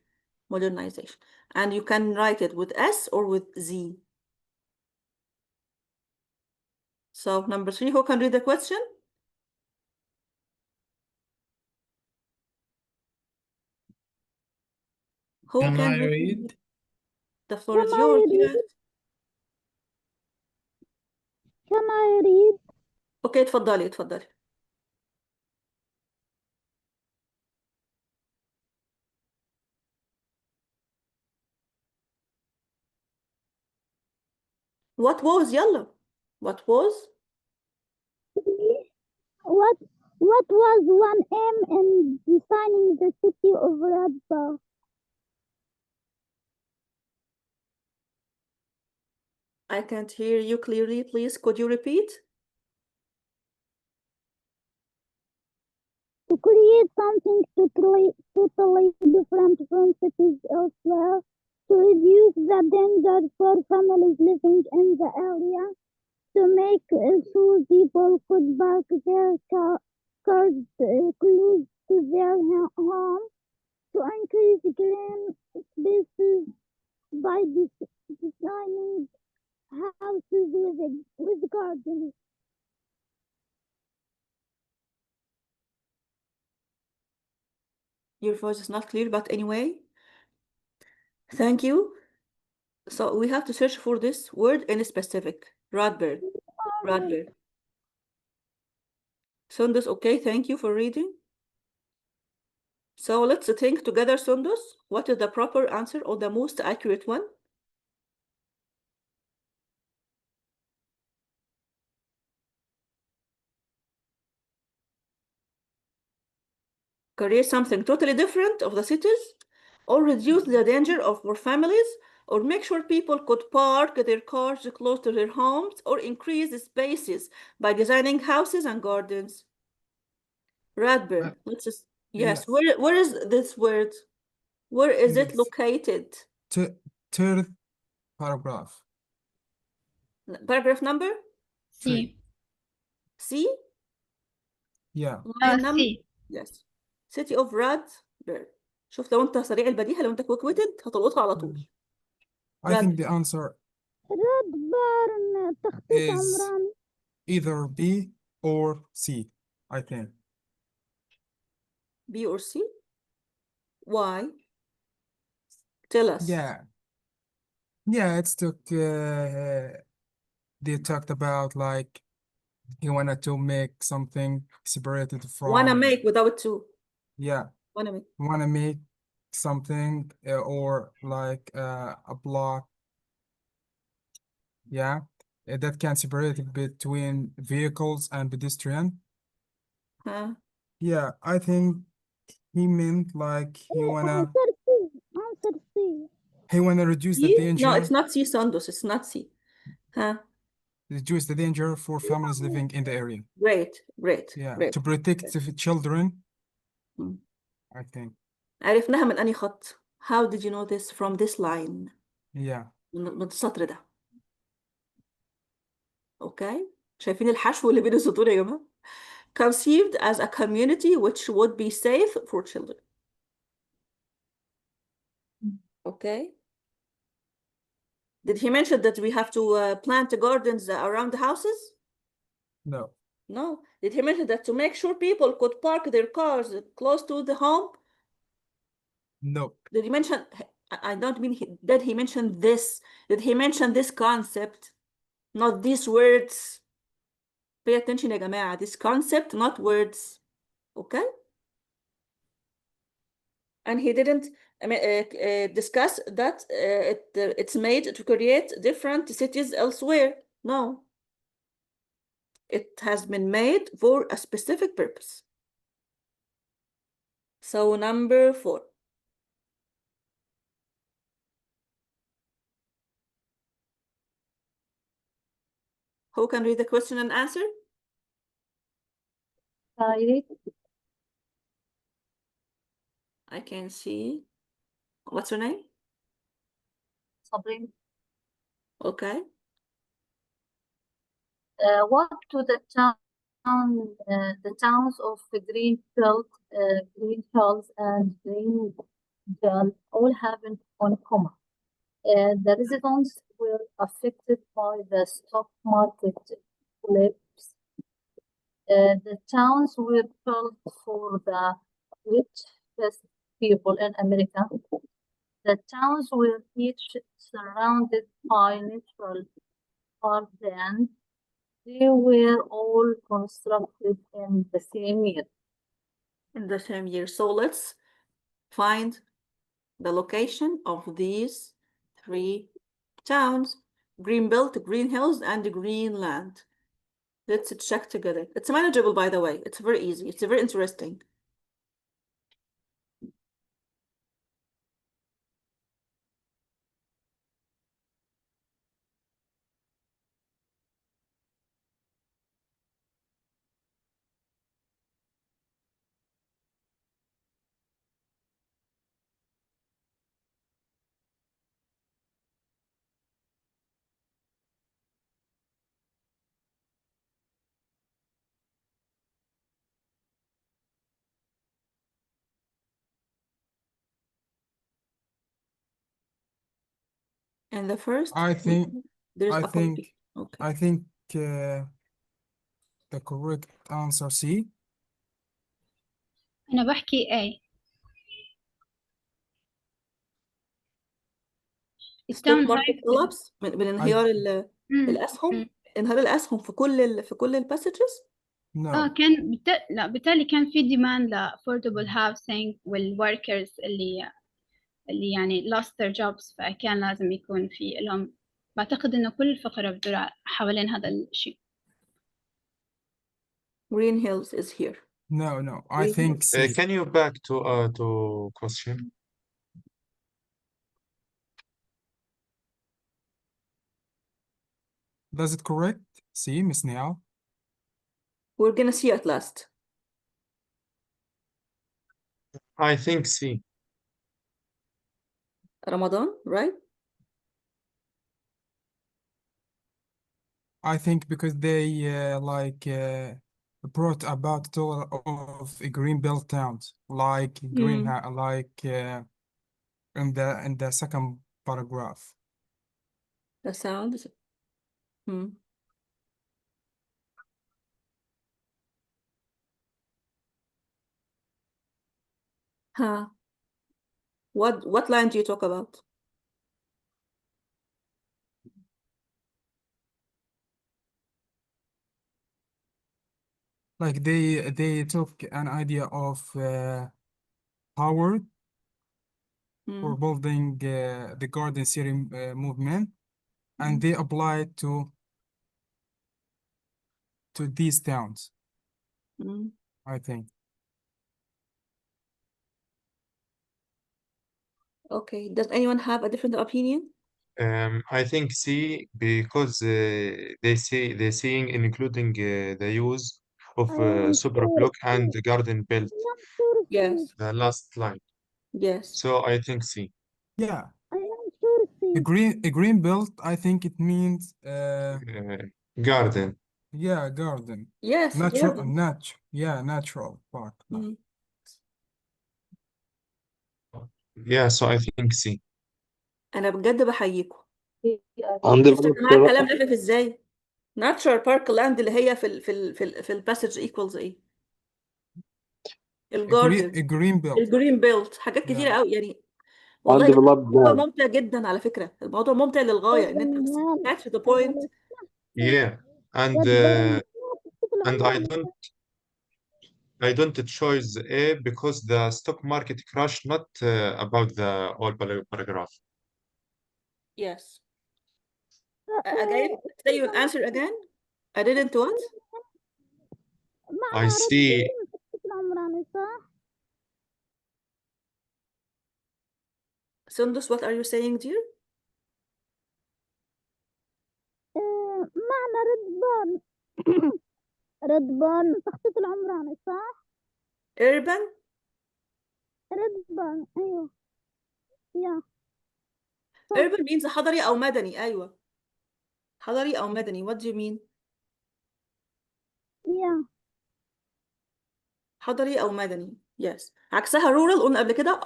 modernization. And you can write it with S or with Z. So number 3, who can read the question? Who Can can I read? The floor is yours. Yes. Can I read? اوكي اتفضلي اتفضلي. What was يلا? What was? What was one aim in designing the city of Radba? I can't hear you clearly. Please, could you repeat? To create something totally different from cities elsewhere, to reduce the danger for families living in the area, to make sure people could park their cars close to their home, to increase green spaces by designing houses with gardens. Your voice is not clear, but anyway. Thank you. So we have to search for this word in specific. Radberg. Radberg. Sundus, okay, thank you for reading. So let's think together, Sundus. What is the proper answer or the most accurate one? Create something totally different of the cities, or reduce the danger of for families, or make sure people could park their cars close to their homes, or increase the spaces by designing houses and gardens. Radberg, let's just, yes, where is this word? Where is it Yes. located? Third paragraph. Paragraph number? C. C? Yeah. line number? C. Yes. City of Radberg. شوف لو انت سريع البديهة، لو انت كويك ويتد هتلقطها على طول. I think the answer رادبرن تخطيط is عمران. either B or C, I think. B or C? Why? Tell us. Yeah. Yeah, it's took they talked about like he wanted to make something separated Wanna from make without to. yeah, Wanna make. wanna make something or like a block, yeah, that can separate it between vehicles and pedestrian. Huh? Yeah, I think he meant like Answer C. Answer C. he wanna reduce the C? No, danger, it's not C, Sandos. It's not C. Huh? reduce the danger for families living in the area. Great, great, Yeah, great. to protect the children, Mm. I think. عرفناها من أنهي خط? How did you know this from this line? Yeah. من السطر ده. Okay. شايفين الحشو اللي بين السطور يا جماعة؟ Conceived as a community which would be safe for children. Okay. Did he mention that we have to plant gardens around the houses? No. No. Did he mention that to make sure people could park their cars close to the home? No. Did he mention, I don't mean, did he mention this? Did he mention this concept? Not these words. Pay attention يا جماعة. This concept, not words. Okay? And he didn't discuss that it's made to create different cities elsewhere. No. It has been made for a specific purpose. So number 4. Who can read the question and answer? I can see. What's your name? Sabrina. Okay. What to the towns of Greenfield, Greenfields and Greenville all have in common. The residents were affected by the stock market collapse. The towns were built for the richest people in America. The towns were each surrounded by natural parkland. They were all constructed in the same year. In the same year. So let's find the location of these 3 towns. green belt, green hills, and green land. Let's check together. It's manageable, by the way. It's very easy. It's very interesting. And the first, I think there's I a think puppy. Okay. I think the correct answer C. أنا بحكي A. stock التاون market هاي collapse من انهيار مم. الأسهم، مم. انهيار الأسهم في كل الباسجز. No. كان لا بالتالي كان في demand ل affordable housing والworkers اللي يعني lost their jobs، فكان لازم يكون في لهم. بعتقد إنه كل الفقرة بتدور حوالين هذا الشيء. Green Hills is here. No. I Green think Hills. C. Can you back to question? Does it correct? C, Miss Nehal? We're gonna see at last. I think C. Ramadan, right? I think because they brought about total of green belt towns like in the second paragraph. The sound is. Huh. What line do you talk about? Like they took an idea of Howard for building the Garden City movement, and they applied to these towns, I think. Okay. Does anyone have a different opinion? I think C because they're seeing including the use of super block and the garden belt. Yes. The last line. Yes. So I think C. Yeah. I am sure A green belt, I think it means Garden. yeah, garden. Yes, garden. Natural park. Yeah, so I think C. أنا بجد بحييكم. عندي شفتوا يا جماعة الكلام لفف ازاي؟ Natural park land اللي هي في الباسج equals ايه؟ الجاردن. green belt. الجرين بيلت، حاجات كتيرة قوي يعني. والله عندي بلاد الموضوع بلاد. ممتع جدا على فكرة، الموضوع ممتع للغاية ان انت بس catch the point. Yeah, and I don't choose A because the stock market crash, not about the whole paragraph. Yes. Again, say your answer again. I didn't what? I see. Sundus, what are you saying, dear? معنى رضبان تخطيط العمراني صح؟ Urban. رضبان أيوه. يا Urban means حضري أو مدني. أيوة. حضري أو مدني. What do you mean? يا حضري أو مدني. Yes. عكسها rural قلنا قبل كده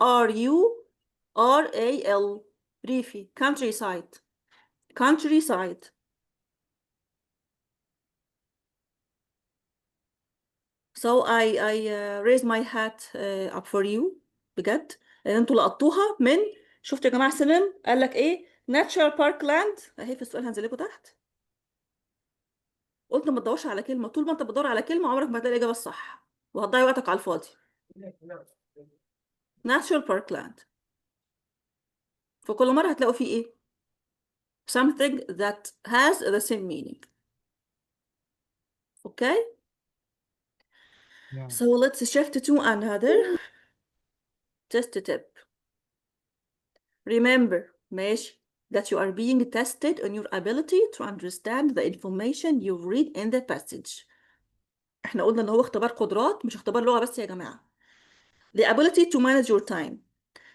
RURAL. ريفي. countryside. countryside. So I raise my hat up for you بجد لان انتوا لقطوها من. شفتوا يا جماعه السينونيم قال لك ايه؟ natural park land اهي في السؤال هنزل لكم تحت. قلت ما تدورش على كلمه، طول ما انت بتدور على كلمه عمرك ما هتلاقي الاجابه الصح وهتضيع وقتك على الفاضي. natural park land فكل مره هتلاقوا فيه ايه؟ something that has the same meaning. Okay? Yeah. So let's shift to another test tip. Remember, ماشي, that you are being tested on your ability to understand the information you read in the passage. احنا قلنا ان هو اختبار قدرات مش اختبار لغة بس يا جماعة. The ability to manage your time.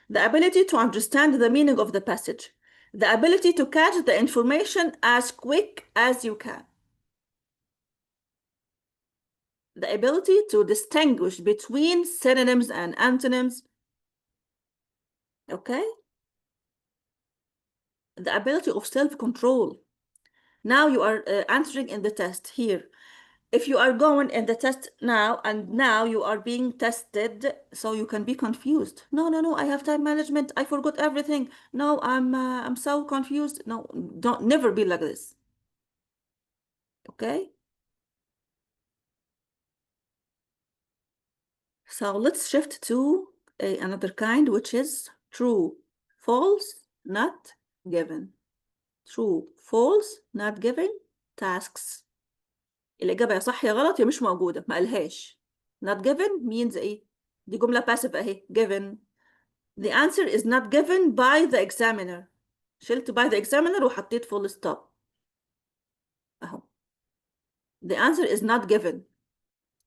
The ability to understand the meaning of the passage. The ability to catch the information as quick as you can. The ability to distinguish between synonyms and antonyms. Okay? The ability of self-control. Now you are answering in the test here. If you are going in the test now and now you are being tested, so you can be confused. No, I have time management. I forgot everything. No, I'm so confused. No, don't never be like this. Okay? So let's shift to another kind, which is true, false, not given. True, false, not given, tasks. الإجابة يا صح يا غلط يا مش موجودة، ما قالهاش. Not given means إيه؟ دي جملة passive أهي، given. The answer is not given by the examiner. شلت by the examiner وحطيت full stop. أهو. The answer is not given.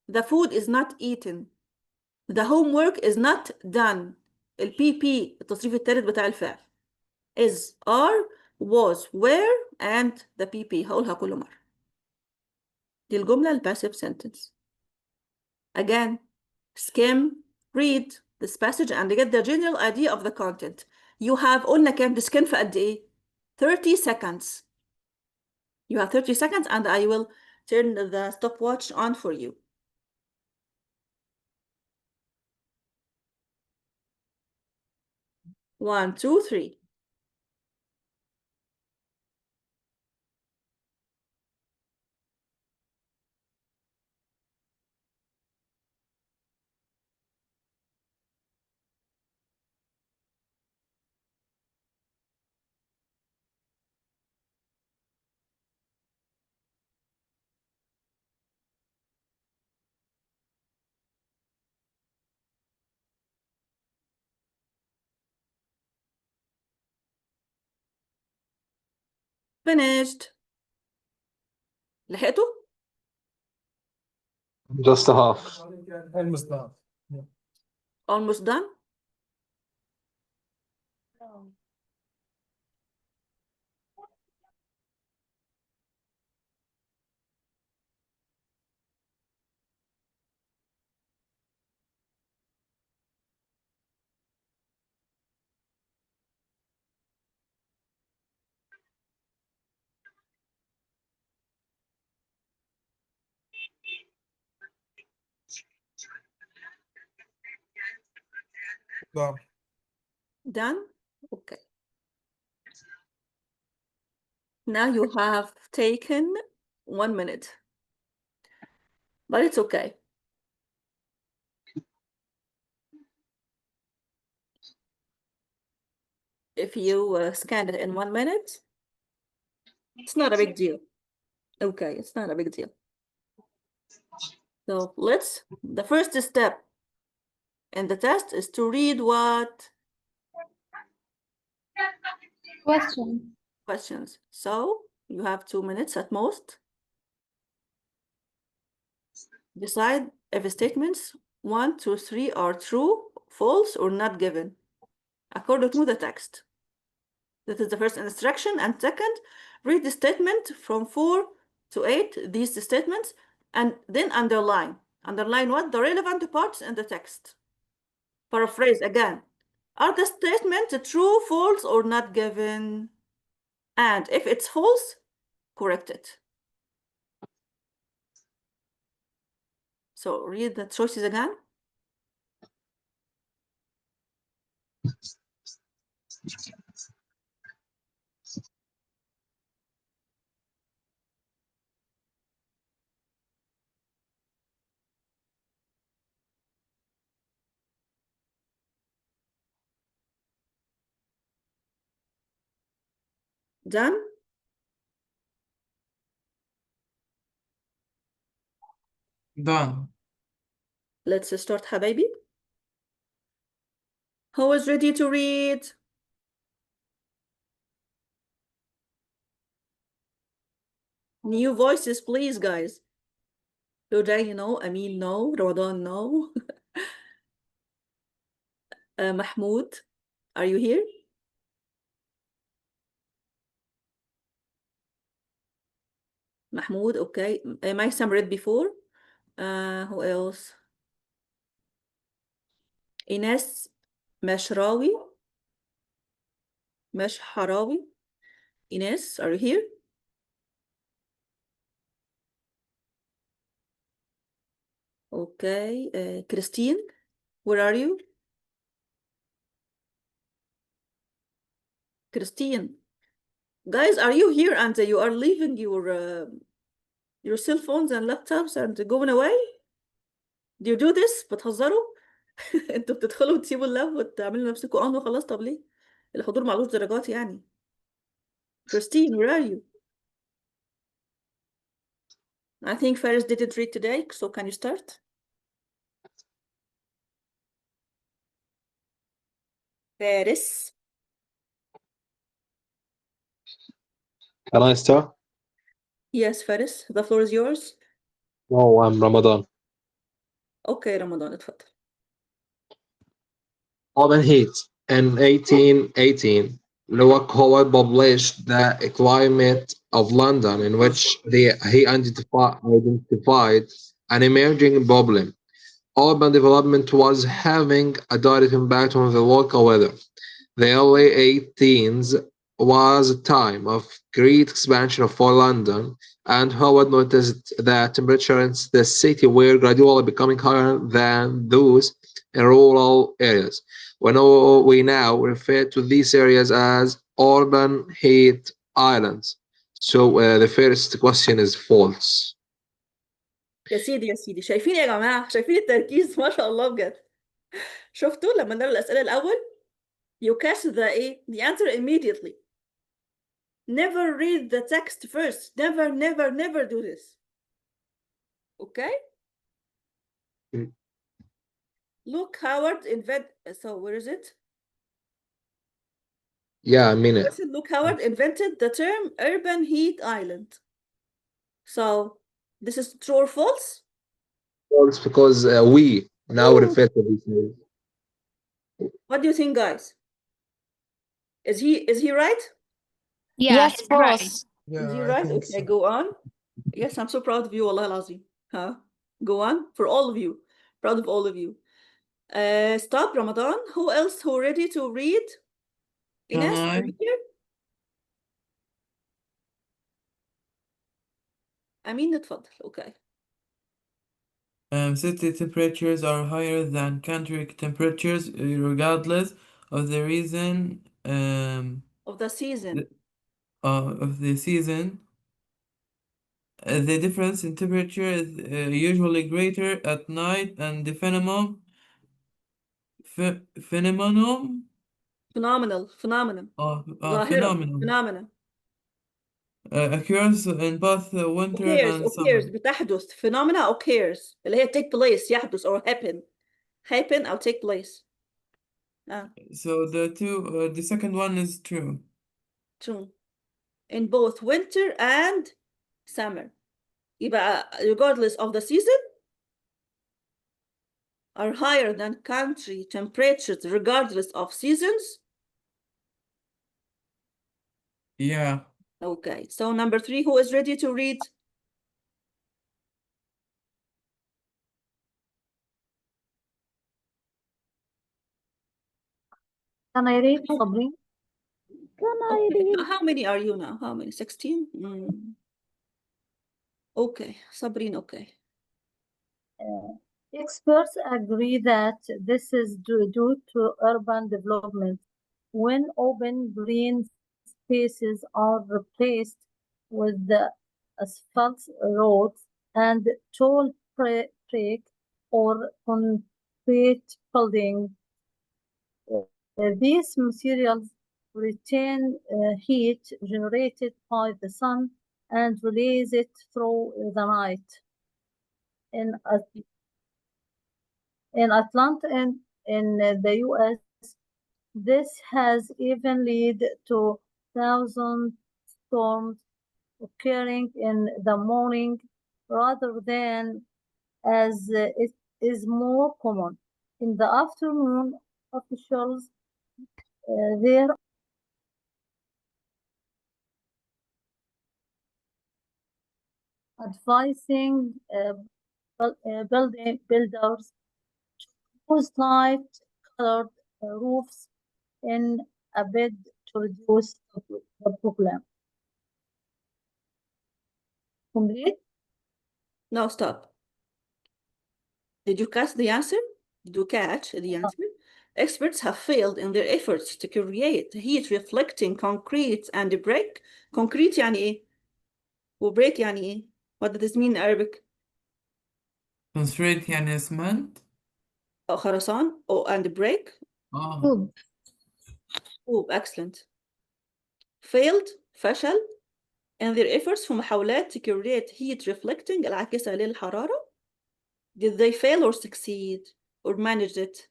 The food is not eaten. The homework is not done. ال PP التصريف الثالث بتاع الفعل. Is, are, was, were, and the PP. هقولها كل مرة. دي الجملة ال passive sentence. Again, skim, read this passage and get the general idea of the content. You have قلنا كام skim في قد إيه؟ 30 seconds. You have 30 seconds and I will turn the stopwatch on for you. One, two, three. Finished. لحقته؟ Just a half. Almost done. Yeah. Almost done? Done. Done? Okay. Now you have taken 1 minute. But it's okay. If you scan it in 1 minute, it's not a big deal. Okay, it's not a big deal. So the first step in the test is to read what? Questions. So you have 2 minutes at most. Decide if statements 1, 2, 3 are true, false, or not given, according to the text. This is the first instruction. And second, read the statement from 4 to 8, these statements, and then underline. Underline what? The relevant parts in the text. Paraphrase again. Are the statements true, false, or not given? And if it's false, correct it. So read the choices again. Done? Done. Let's start, حبايبي. Who is ready to read? New voices, please, guys. Lojay, no. Amil, no. Ramadan, no. Mahmoud, are you here? Mahmoud, okay. Maysam read before. Who else? Ines Mashrawi. Mashharawi. Ines, are you here? Okay. Christine, where are you? Christine. Guys, are you here and you are leaving your cell phones and laptops and going away? Do you do this؟ بتهزروا؟ انتوا بتدخلوا وتسيبوا اللاب وتعملوا نفسكم وخلاص. طب ليه؟ الحضور معلوش درجات يعني. Christine, where are you? I think Faris didn't read today, so can you start? Faris. Can I start? Yes, Faris, the floor is yours. No, I'm Ramadan. Okay, Ramadan, اتفضل. Urban Heat. In 1818, Lewis Howard published The Climate of London, in which he identified an emerging problem. Urban development was having a direct impact on the local weather. The early 18s was a time of great expansion for London, and Howard noticed that temperatures in the city were gradually becoming higher than those in rural areas. We now refer to these areas as urban heat islands. So the first question is false. يا سيدي شايفين يا جماعة؟ شايفين التركيز؟ ما شاء الله بجد. شفتوا لما نقرا الأسئلة الأول؟ You catch the answer immediately. Never read the text first. Never do this. Okay? Look, Howard so where is it? Yeah, I mean it. Listen, Luke Howard invented the term urban heat island. So this is true or false? False, because we now refer to these areas. What do you think, guys? Is he right? Yeah, Yes, he's right. false. Is he Yeah, I right? think Okay, so. go on. Yes, I'm so proud of you, Allah Lazim. Huh? Go on, for all of you. Proud of all of you. Stop, Ramadan. Who else who ready to read? Can Ines, are I? you here? أمين اتفضل. Okay. City temperatures are higher than country temperatures, regardless of the reason Of the season. of the season. The difference in temperature is usually greater at night, and the phenomenon Phenomenal. Phenomenal. occurs in both winter and summer. بتحدث. Phenomena occurs. اللي هي take place يحدث or happen or take place. So the second one is true. True. In both winter and summer. يبقى regardless of the season are higher than country temperatures regardless of seasons. Yeah. Okay, so number 3, who is ready to read? Can I read, Sabri? Can I read? How many are you now? How many? 16? Okay, Sabrine, okay. Experts agree that this is due to urban development. When open green spaces are replaced with the asphalt roads and tall brick or concrete buildings, these materials retain heat generated by the sun and release it through the night. in Atlanta and in the US. This has even led to thousand storms occurring in the morning rather than as it is more common in the afternoon. Officials there advising builders to use light-colored roofs in a bid to reduce the problem. Complete? Now stop. Did you catch the answer? Did you catch the answer? Experts have failed in their efforts to create heat reflecting concrete and brick. Concrete يعني إيه؟ وbrick يعني إيه? What does this mean in Arabic? Constraint يعني اسمنت. خرسان and brick. اه Excellent. Failed فشل in their efforts في محاولات to create heat reflecting العاكسة للحرارة. Did they fail or succeed or managed it?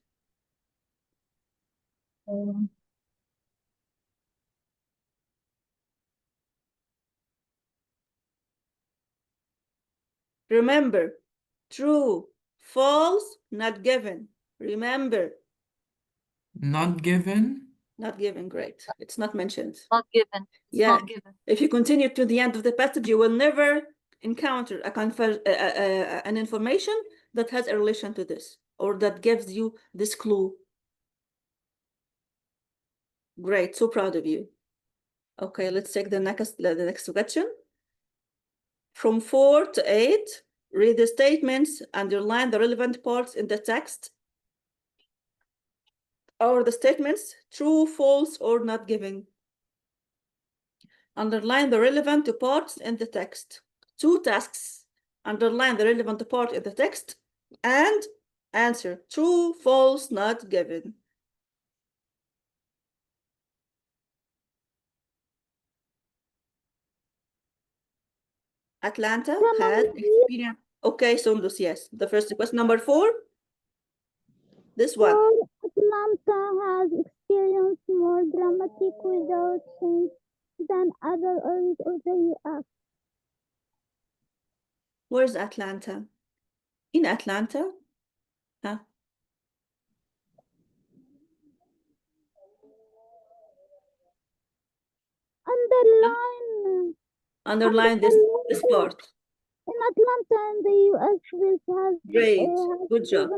Remember, true, false, not given. Remember, not given. not given, great. It's not mentioned. Not given. It's Yeah, not given. if you continue to the end of the passage, you will never encounter an information that has a relation to this or that gives you this clue. Great, so proud of you. Okay, let's take the next question. From 4 to 8, read the statements, underline the relevant parts in the text. Are the statements true, false, or not given? Underline the relevant parts in the text. 2 tasks. Underline the relevant part in the text and answer true, false, not given. Atlanta has experience. Okay, Sundus, yes. The first question, number 4. This one. Atlanta has experienced more dramatic weather change than other areas of the U.S. Where's Atlanta? In Atlanta? Huh? Underline this part. In Atlanta, in the U.S., this has Great, good job.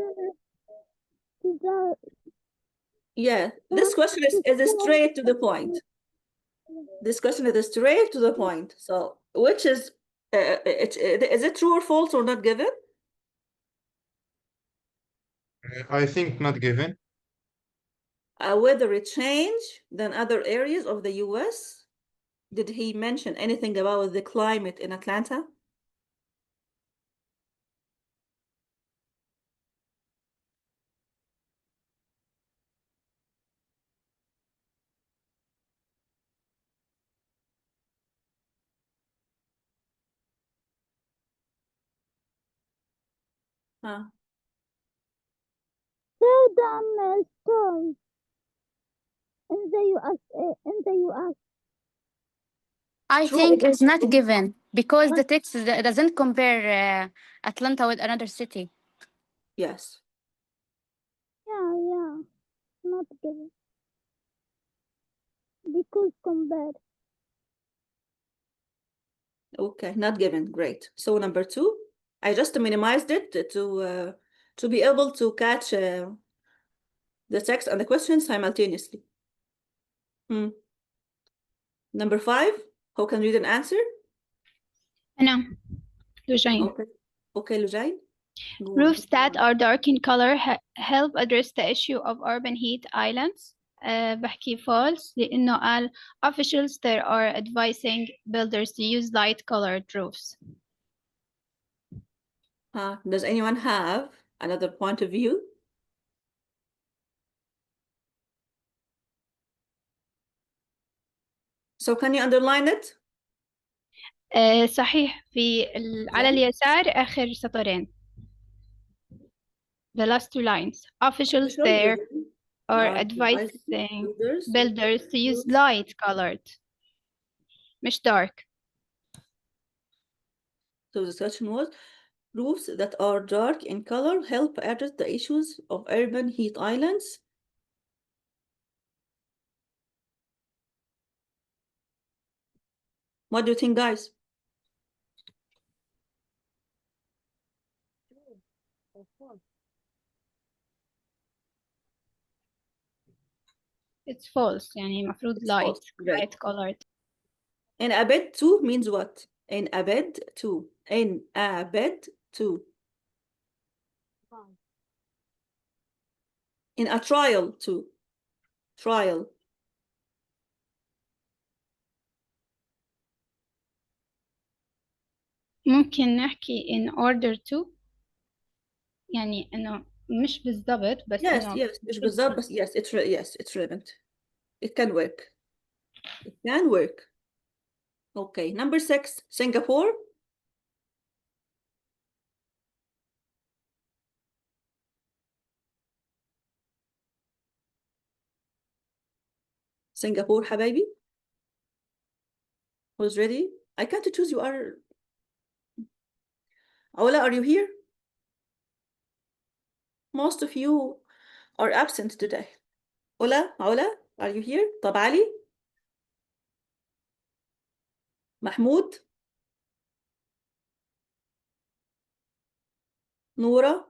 Yeah, this question is straight to the point. This question is straight to the point. So, which is it true or false or not given? I think not given. Whether it changed than other areas of the U.S. Did he mention anything about the climate in Atlanta? Huh. Storms in the U.S. I think it's not given because the text doesn't compare Atlanta with another city. Yes. Yeah, not given. Because compared. Okay, not given. Great. So number 2, I just minimized it to be able to catch the text and the question simultaneously. Number 5, who can read an answer? أنا لجين. Okay, Lujain. Roofs that are dark in color help address the issue of urban heat islands. بحكي false لأنه قال officials there are advising builders to use light colored roofs. Does anyone have another point of view? So can you underline it? صحيح على اليسار آخر سطرين. The last two lines. Officials Official there are are advising builders builders to use light colored, مش dark. So the discussion was roofs that are dark in color help address the issues of urban heat islands. What do you think, guys? It's false. يعني مفروض It's false. Great. light colored. In a bed too means what? In a bed too. In a bed too. In a trial too. Trial. ممكن نحكي in order to يعني إنه مش بالضبط بس Yes, إنه yes, مش بالظبط بس yes, it's relevant. It can work. It can work. Okay, number 6, Singapore. Singapore, حبايبي. Who's ready? I can't choose. You are. Ola, are you here? Most of you are absent today. Ola, are you here? طب علي? محمود? نورة?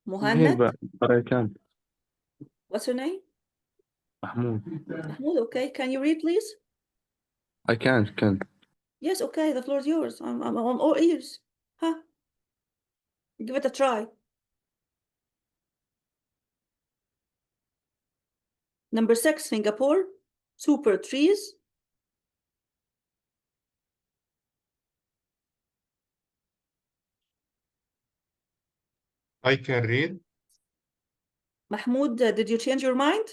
I'm here, Mohammed? but I can't. What's your name? Mahmoud. Mahmoud, okay. Can you read, please? I can't. Yes, okay. The floor is yours. I'm on all ears. Huh? Give it a try. Number 6, Singapore. Super trees. I can read. Mahmoud, did you change your mind?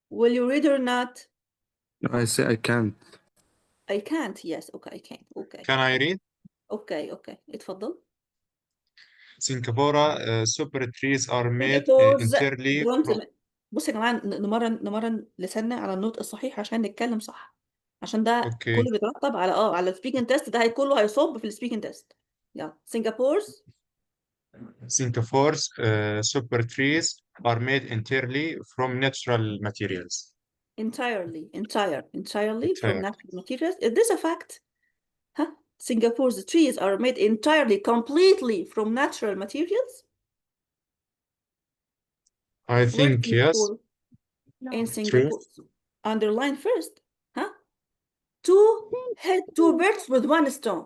Will you read or not? No, I say I can't. I can't. Yes, okay, I can. Okay. Can I read? Okay. اتفضل. Singapore super trees are made Singapore's entirely from. بص يا جماعة نمرن لساننا على النطق الصحيح عشان نتكلم صح. عشان ده Okay. كله بيترتب على السبيكنج تيست ده كله هيصب في السبيكنج تيست. يلا Singapore's super trees are made entirely from natural materials. entirely from Entire. natural materials. Is this a fact? Huh? Singapore's trees are made entirely, completely from natural materials? I think yes. In Singapore. Underline first. Huh? Hit two birds with one stone.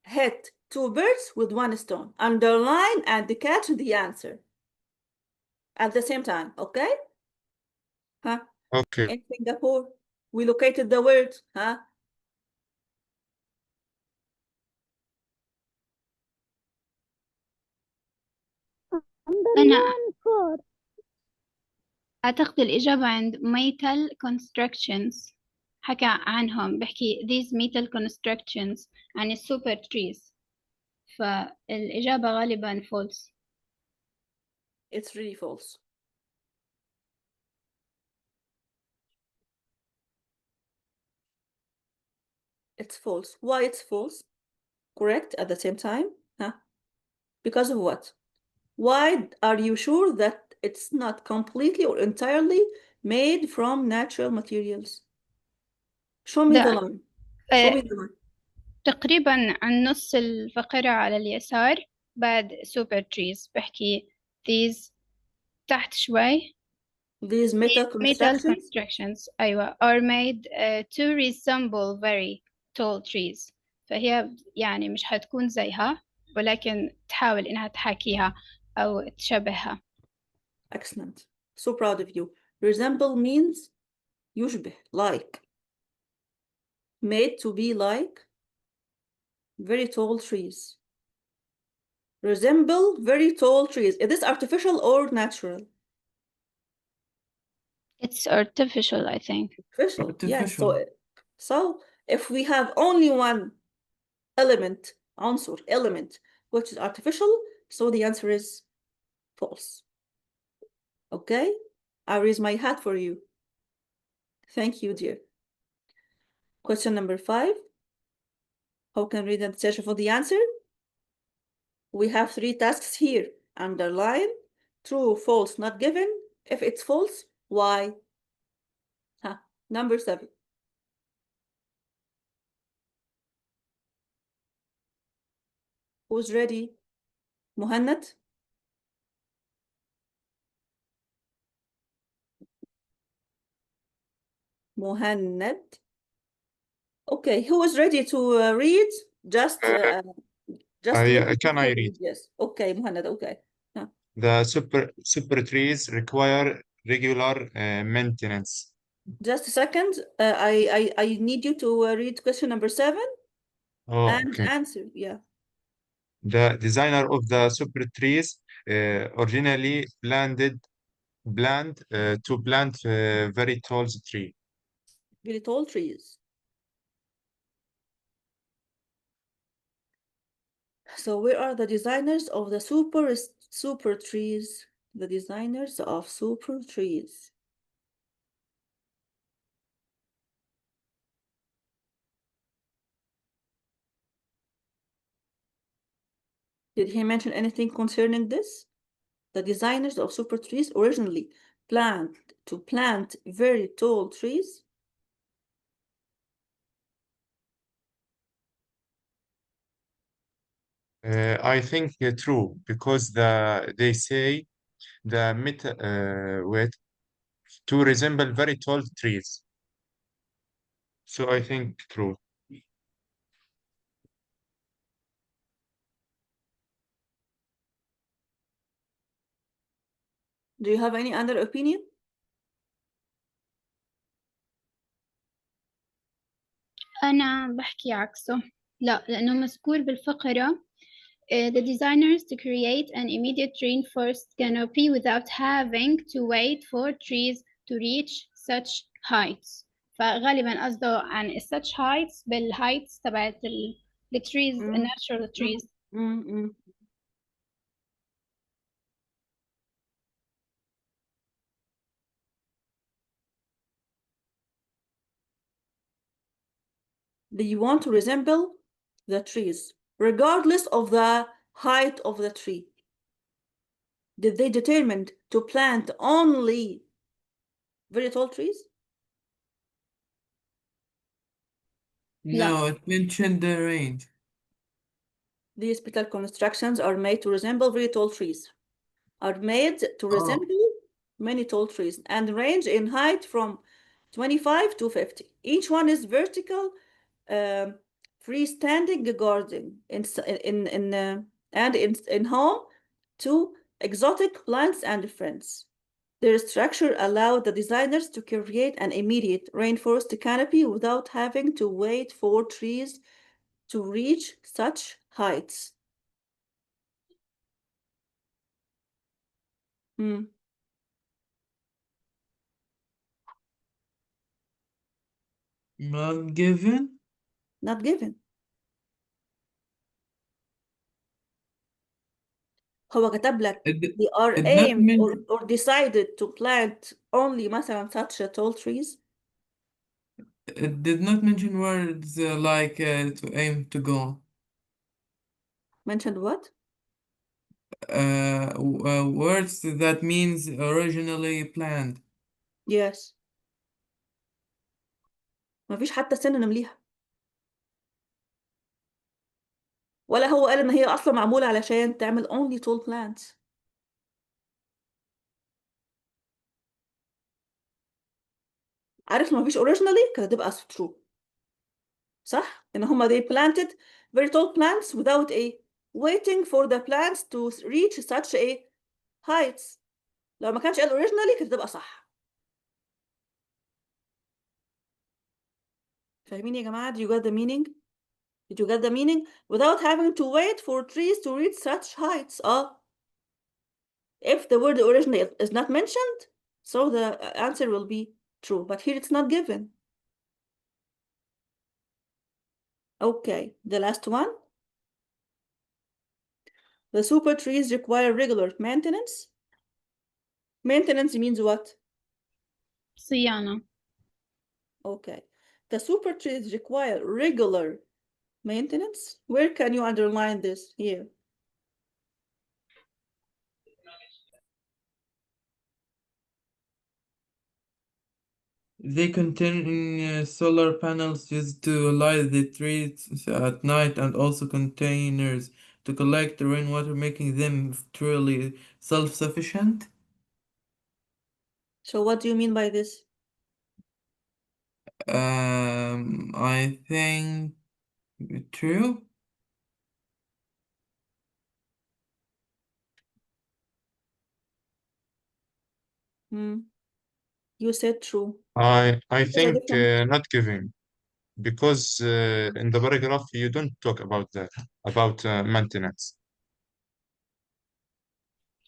Hit two birds with one stone. Underline and catch the answer. At the same time, okay? Huh? Okay. In Singapore, we located the word, huh? أنا أعتقد الإجابة عند metal constructions. حكى عنهم بحكي these metal constructions يعني super trees. فالإجابة غالبا false. It's really false. It's false. Why it's false? Correct at the same time? Huh? Because of what? Why are you sure that it's not completely or entirely made from natural materials? Show me the line. Show me the line. تقريبا عن نص الفقرة على اليسار بعد super trees بحكي these تحت شوي These metal constructions أيوة are made to resemble very tall trees. فهي يعني مش حتكون زيها ولكن تحاول إنها تحاكيها أو تشبهها. Excellent. So proud of you. Resemble means يشبه, like. Made to be like very tall trees. Resemble very tall trees. Is this artificial or natural? It's artificial, I think. Artificial. Yes. So if we have only one element, عنصر, element, which is artificial, so the answer is false. Okay? I raise my hat for you. Thank you, dear. Question number 5. How can we read and search for the answer? We have 3 tasks here. Underline, true, false, not given. If it's false, why? Number 7. Who's ready? Muhannad? Muhannad? Okay, who is ready to read? Just Can listen I to read? yes. Okay, Muhannad, okay. The super trees require regular maintenance. Just a second. I need you to read question number 7 and Okay. answer. Yeah. The designer of the super trees originally planned to plant very tall tree. Very tall trees. So where are the designers of the super trees? The designers of super trees. Did he mention anything concerning this? The designers of super trees originally planned to plant very tall trees. I think true because they say the wait to resemble very tall trees. So I think true. Do you have any other opinion? أنا بحكي عكسه. لا، لأنه مذكور بالفقرة the designers to create an immediate reinforced canopy without having to wait for trees to reach such heights. فغالبا قصده عن such heights بالheights تبعت the trees natural trees. They want to resemble the trees, regardless of the height of the tree. Did they determine to plant only very tall trees? No, it mentioned the range. These petal constructions are made to resemble very tall trees. Are made to resemble many tall trees and range in height from 25 to 50. Each one is vertical, freestanding garden in home to exotic plants and friends. Their structure allowed the designers to create an immediate rainforest canopy without having to wait for trees to reach such heights. Not given? Not given. هو كتب لك they are aimed or decided to plant only مثلا such tall trees. It did not mention words like to aim to go. Mentioned what? Words that means originally planned. Yes. مفيش حتى synonym ليها. ولا هو قال ان هي اصلا معمولة علشان تعمل only tall plants. عارف لو مفيش originally كانت هتبقى true. صح؟ ان هما they planted very tall plants without waiting for the plants to reach such heights. لو ما كانش قال originally كانت هتبقى صح. فاهمين يا جماعة؟ Do you get the meaning? Did you get the meaning? Without having to wait for trees to reach such heights. If the word originally is not mentioned, so the answer will be true. But here it's not given. Okay, the last one. The super trees require regular maintenance. Maintenance means what? صيانة. Okay. The super trees require regular maintenance. Where can you underline this? Here. They contain solar panels used to light the trees at night and also containers to collect the rainwater, making them truly self-sufficient. So what do you mean by this? I think true. You said true. I There's a think difference. not giving, because in the paragraph you don't talk about that, about maintenance.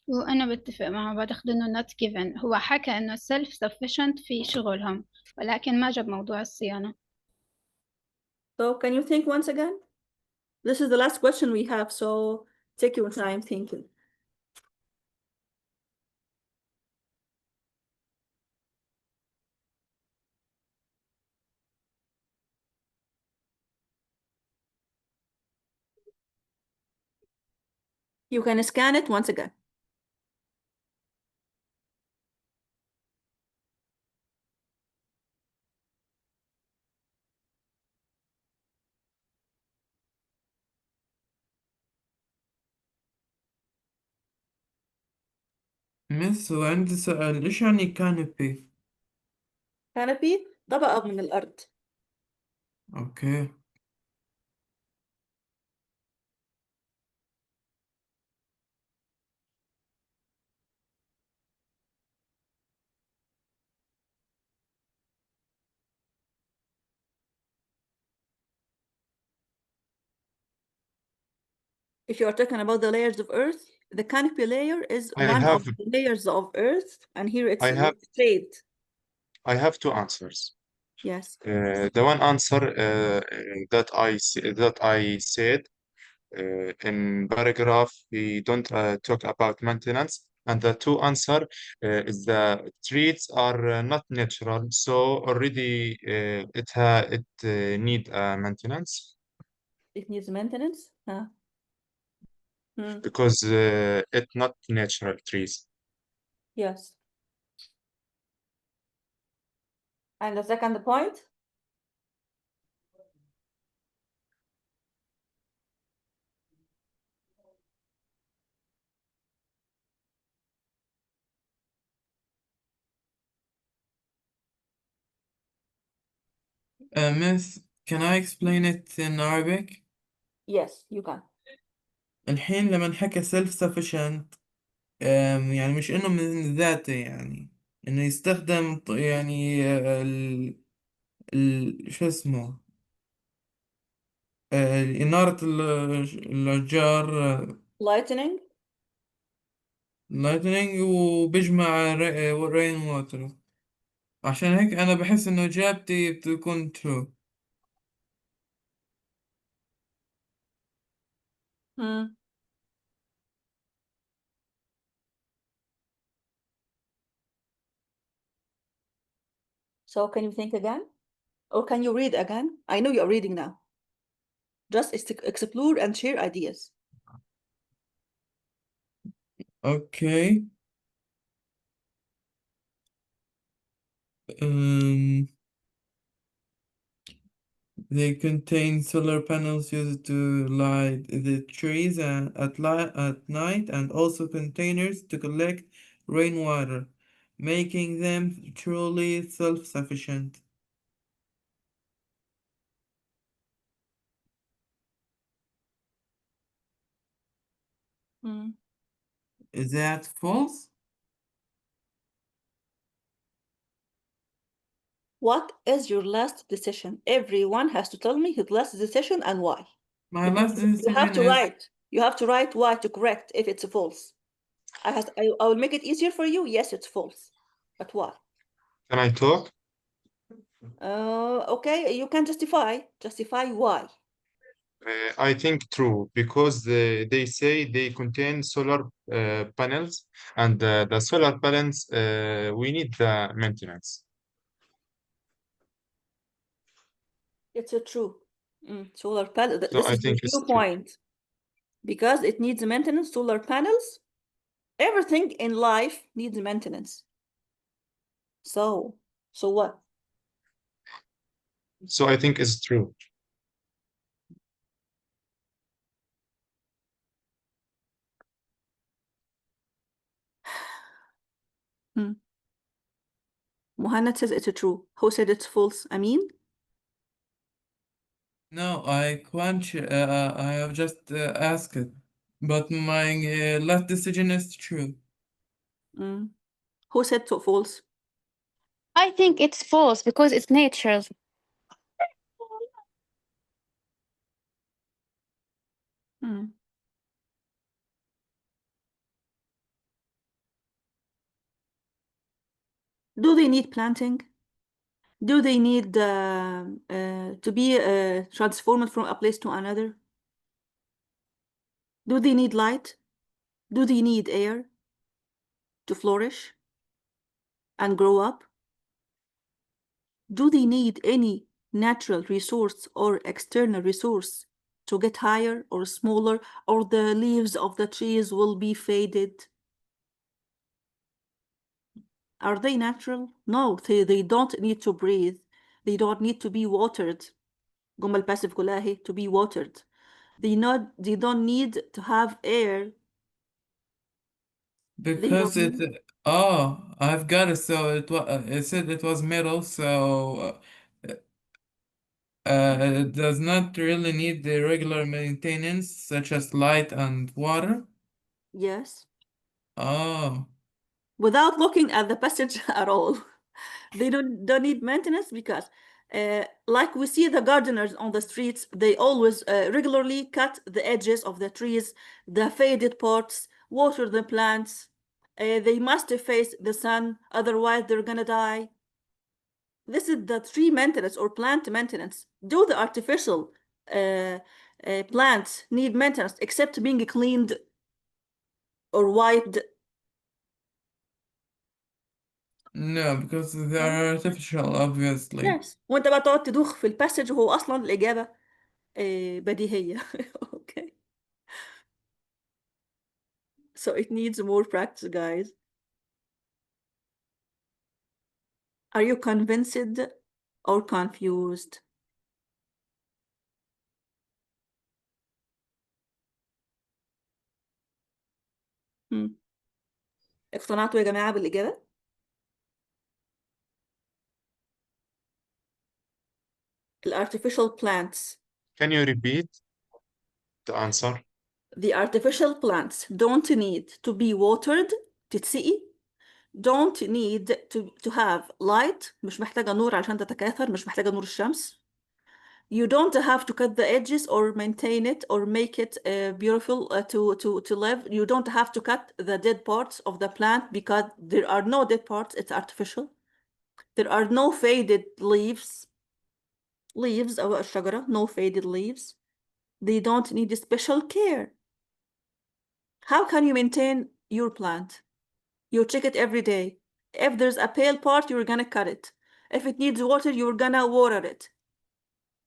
وأنا بتفق معه، بعتقد إنه not given. هو حكى إنه self sufficient في شغلهم، ولكن ما جاب موضوع الصيانة. So can you think once again? This is the last question we have, so take your time thinking. You can scan it once again. مس وعندي سؤال، إيش يعني canopy؟ Canopy طبقة من الأرض. أوكي. If you are talking about the layers of Earth, the canopy layer is I one have of the layers of Earth, and here it's I have straight. I have two answers. Yes. The one answer that I said in paragraph we don't talk about maintenance, and the two answer is the trees are not natural, so already it need maintenance It needs maintenance. Huh. because it not natural trees. Yes. And the second point? Miss, can I explain it in Arabic؟ Yes, you can. الحين لما نحكي self sufficient يعني مش إنه من ذاته، يعني إنه يستخدم يعني شو اسمه إنارة الأشجار Lightning. lightning وبيجمع rain water. عشان هيك أنا بحس إنه إجابتي بتكون true. So can you think again? Or can you read again? I know you're reading now. Just explore and share ideas. Okay. They contain solar panels used to light the trees at night, and also containers to collect rainwater, making them truly self-sufficient. Is that false? What is your last decision? Everyone has to tell me his last decision and why. My last You have decision to is write. You have to write why to correct if it's false. I will make it easier for you. Yes, it's false. But why? Can I talk? Okay, you can justify. Justify why. I think true because they say they contain solar panels, and the solar panels we need the maintenance. It's a true. Solar panel. So This I is your think it's true. viewpoint. Because it needs maintenance, solar panels, everything in life needs maintenance. So what? So I think it's true. Muhammad says it's true. Who said it's false? Amin? No, I have just asked it, but my last decision is true. Who said so false? I think it's false because it's nature. Do they need planting? Do they need to be transformed from a place to another? Do they need light? Do they need air to flourish and grow up? Do they need any natural resource or external resource to get higher or smaller, or the leaves of the trees will be faded? Are they natural? No, they don't need to breathe. They don't need to be watered. جمل passive كلها هي to be watered. They don't need to have air. Because I've got it. So it said it was metal, so it does not really need the regular maintenance such as light and water. Yes. Oh, Without looking at the passage at all. They don't need maintenance because like we see the gardeners on the streets, they always regularly cut the edges of the trees, the faded parts, water the plants. They must face the sun, otherwise they're gonna die. This is the tree maintenance or plant maintenance. Do the artificial plants need maintenance except being cleaned or wiped? no, because they are artificial, obviously. Yes. وانت بقى تقعد تدوخ في الباسج وهو اصلا الاجابه بديهيه. Okay. So it needs more practice, guys. Are you convinced or confused? اقتنعتوا يا جماعة بالإجابة؟ Artificial plants. Can you repeat the answer? The artificial plants don't need to be watered تتسقي. Don't need to have light. مش محتاجة نور عشان تتكاثر. مش محتاجة نور الشمس. You don't have to cut the edges or maintain it or make it beautiful to live. You don't have to cut the dead parts of the plant because there are no dead parts. It's artificial. There are no faded leaves. أو الشجرة, no faded leaves. They don't need special care. How can you maintain your plant? You check it every day. If there's a pale part, you're gonna cut it. If it needs water, you're gonna water it.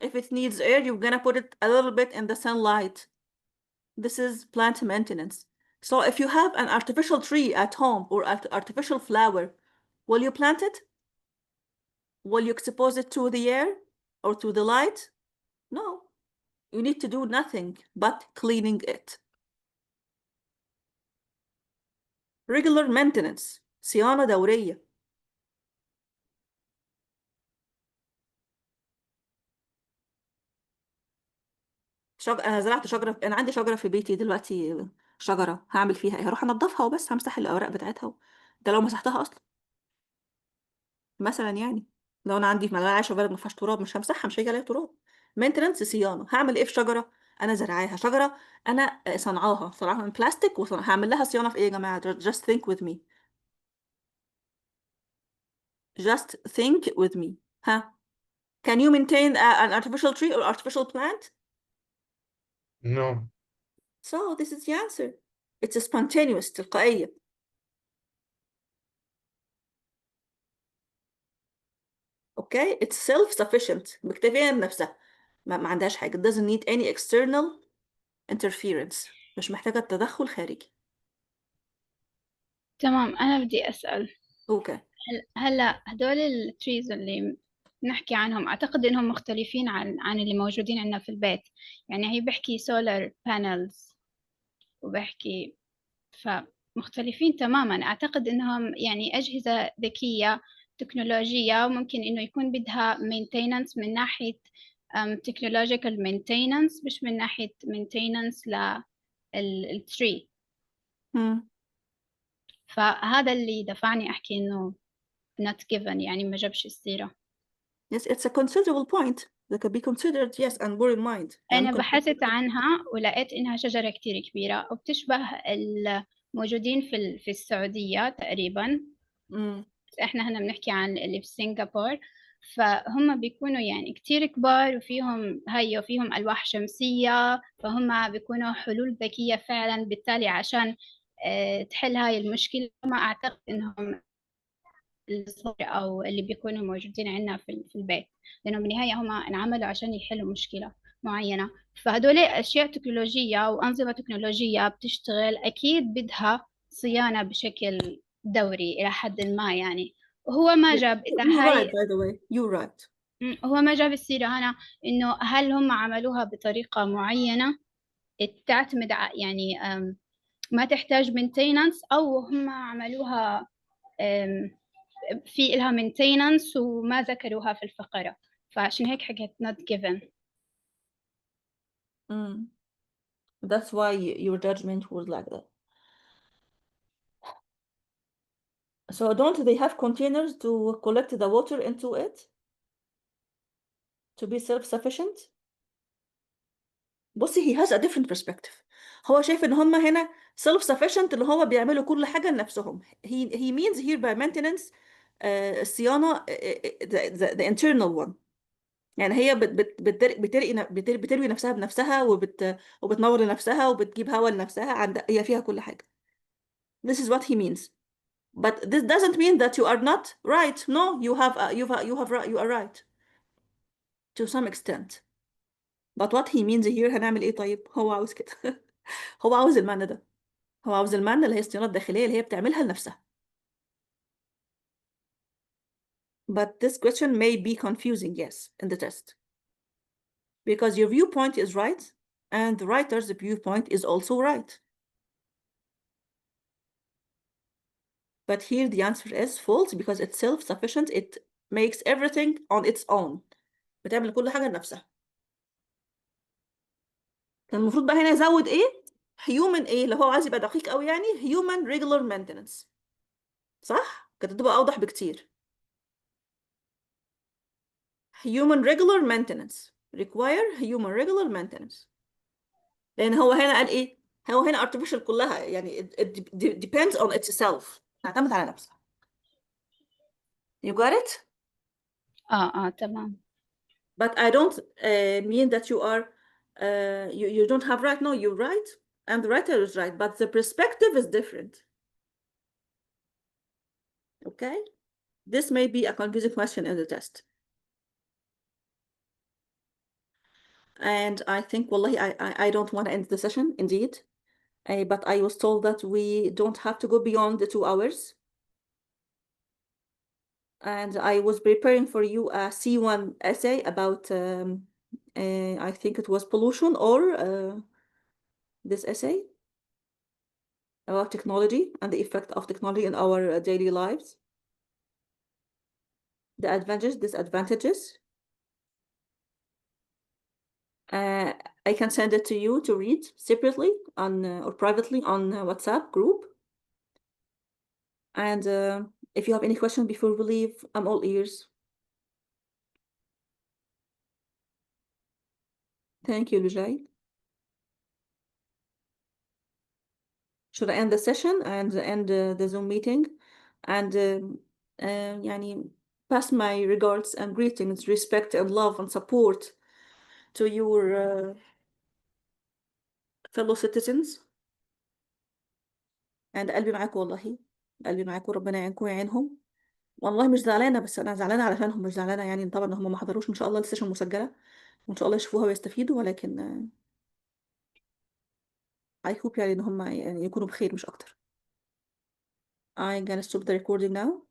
If it needs air, you're gonna put it a little bit in the sunlight. This is plant maintenance. So if you have an artificial tree at home or artificial flower, will you plant it? Will you expose it to the air or to the light? No. You need to do nothing but cleaning it. Regular maintenance. صيانة دورية. انا زرعت شجره، انا عندي شجره في بيتي دلوقتي، شجره هعمل فيها ايه؟ هروح انضفها وبس، همسح الاوراق بتاعتها ده لو مسحتها اصلا مثلا يعني. لو انا عندي ما عايشه في بلد ما فيهاش تراب مش همسحها، مش هيجي عليها تراب. مينتننس صيانه. هعمل ايه في شجره انا زرعاها؟ شجره انا صنعاها من بلاستيك هعمل لها صيانه في ايه يا جماعه؟ just think with me. just think with me. ها can you maintain an artificial tree or artificial plant? No. So this is the answer. It's spontaneous, تلقائية. Okay, it's self-sufficient. مكتفية بنفسها. ما عندهاش حاجة. It doesn't need any external interference. مش محتاجة تدخل خارجي. تمام، أنا بدي أسأل. اوكي. هلا هدول التريز اللي نحكي عنهم أعتقد إنهم مختلفين عن اللي موجودين عندنا في البيت. يعني هي بحكي solar panels وبحكي فمختلفين تماما. أعتقد إنهم يعني أجهزة ذكية تكنولوجية، وممكن إنه يكون بدها maintenance من ناحية technological maintenance، مش من ناحية maintenance للتري. فهذا اللي دفعني أحكي إنه not given، يعني ما جابش السيرة. Yes, it's a considerable point that can be considered, yes, and bear in mind. أنا بحثت عنها ولقيت إنها شجرة كتير كبيرة وبتشبه الموجودين في السعودية تقريبا. بس إحنا هنا بنحكي عن اللي في سنغافورة. فهم بيكونوا يعني كتير كبار وفيهم ألواح شمسية، فهم بيكونوا حلول ذكية فعلا. بالتالي عشان تحل هاي المشكلة ما أعتقد إنهم الصغار أو اللي بيكونوا موجودين عندنا في البيت، لأنه بالنهاية هم انعملوا عشان يحلوا مشكلة معينة. فهدول أشياء تكنولوجية وأنظمة تكنولوجية بتشتغل، أكيد بدها صيانة بشكل دوري إلى حد ما يعني. وهو ما جاب إذا You're هاي right, by the way. You're right. هو ما جاب السيرة هنا إنه هل هم عملوها بطريقة معينة تعتمد يعني ما تحتاج maintenance، أو هم عملوها في إلها maintenance وما ذكروها في الفقرة، فعشان هيك حكيت not given. That's why your judgment was like that. So don't they have containers to collect the water into it? To be self-sufficient? بصي, he has a different perspective. هو شايف ان هم هنا self-sufficient اللي هو بيعملوا كل حاجة لنفسهم. He means here by maintenance الصيانة the internal one. يعني هي بتروي نفسها بنفسها وبتنور لنفسها وبتجيب هوا لنفسها. هي فيها كل حاجة. This is what he means. But this doesn't mean that you are not right. No, you are right to some extent. But what he means here هنعمل ايه طيب؟ هو عاوز كده. هو عاوز المعنى ده. هو عاوز المعنى اللي هي الصيانات الداخلية اللي هي بتعملها لنفسها. But this question may be confusing, yes, in the test. Because your viewpoint is right, and the writer's viewpoint is also right. But here the answer is false because it's self-sufficient. It makes everything on its own. بتعمل كل حاجة لنفسها. كان المفروض بقى هنا يزود ايه؟ human ايه؟ لو هو عايز يبقى دقيق قوي يعني human regular maintenance. صح؟ كانت تبقى أوضح بكتير. human regular maintenance. require human regular maintenance. لأن هو هنا قال ايه؟ هو هنا artificial كلها يعني it depends on itself. تعتمد على نفسها. You got it? تمام. But I don't mean that you are you don't have right. No, you're right, and the writer is right, but the perspective is different. Okay, this may be a confusing question in the test, and I think, wallahi, I don't want to end the session indeed, but I was told that we don't have to go beyond the 2 hours. And I was preparing for you a C1 essay about, I think it was pollution or this essay about technology and the effect of technology in our daily lives. The advantages, disadvantages. I can send it to you to read separately on or privately on WhatsApp group. And if you have any questions before we leave, I'm all ears. Thank you, Lujay. Should I end the session and end the Zoom meeting? And يعني pass my regards and greetings, respect and love and support to your fellow citizens. and قلبي معاكم والله، قلبي معاكم، ربنا يعينكم ويعينهم. والله مش زعلانة، بس أنا زعلانة علشانهم، مش زعلانة يعني طبعا إن هم ما حضروش إن شاء الله السيشن مسجلة، وإن شاء الله يشوفوها ويستفيدوا، ولكن I hope يعني إن هم يعني يكونوا بخير مش أكتر. I'm gonna stop the recording now.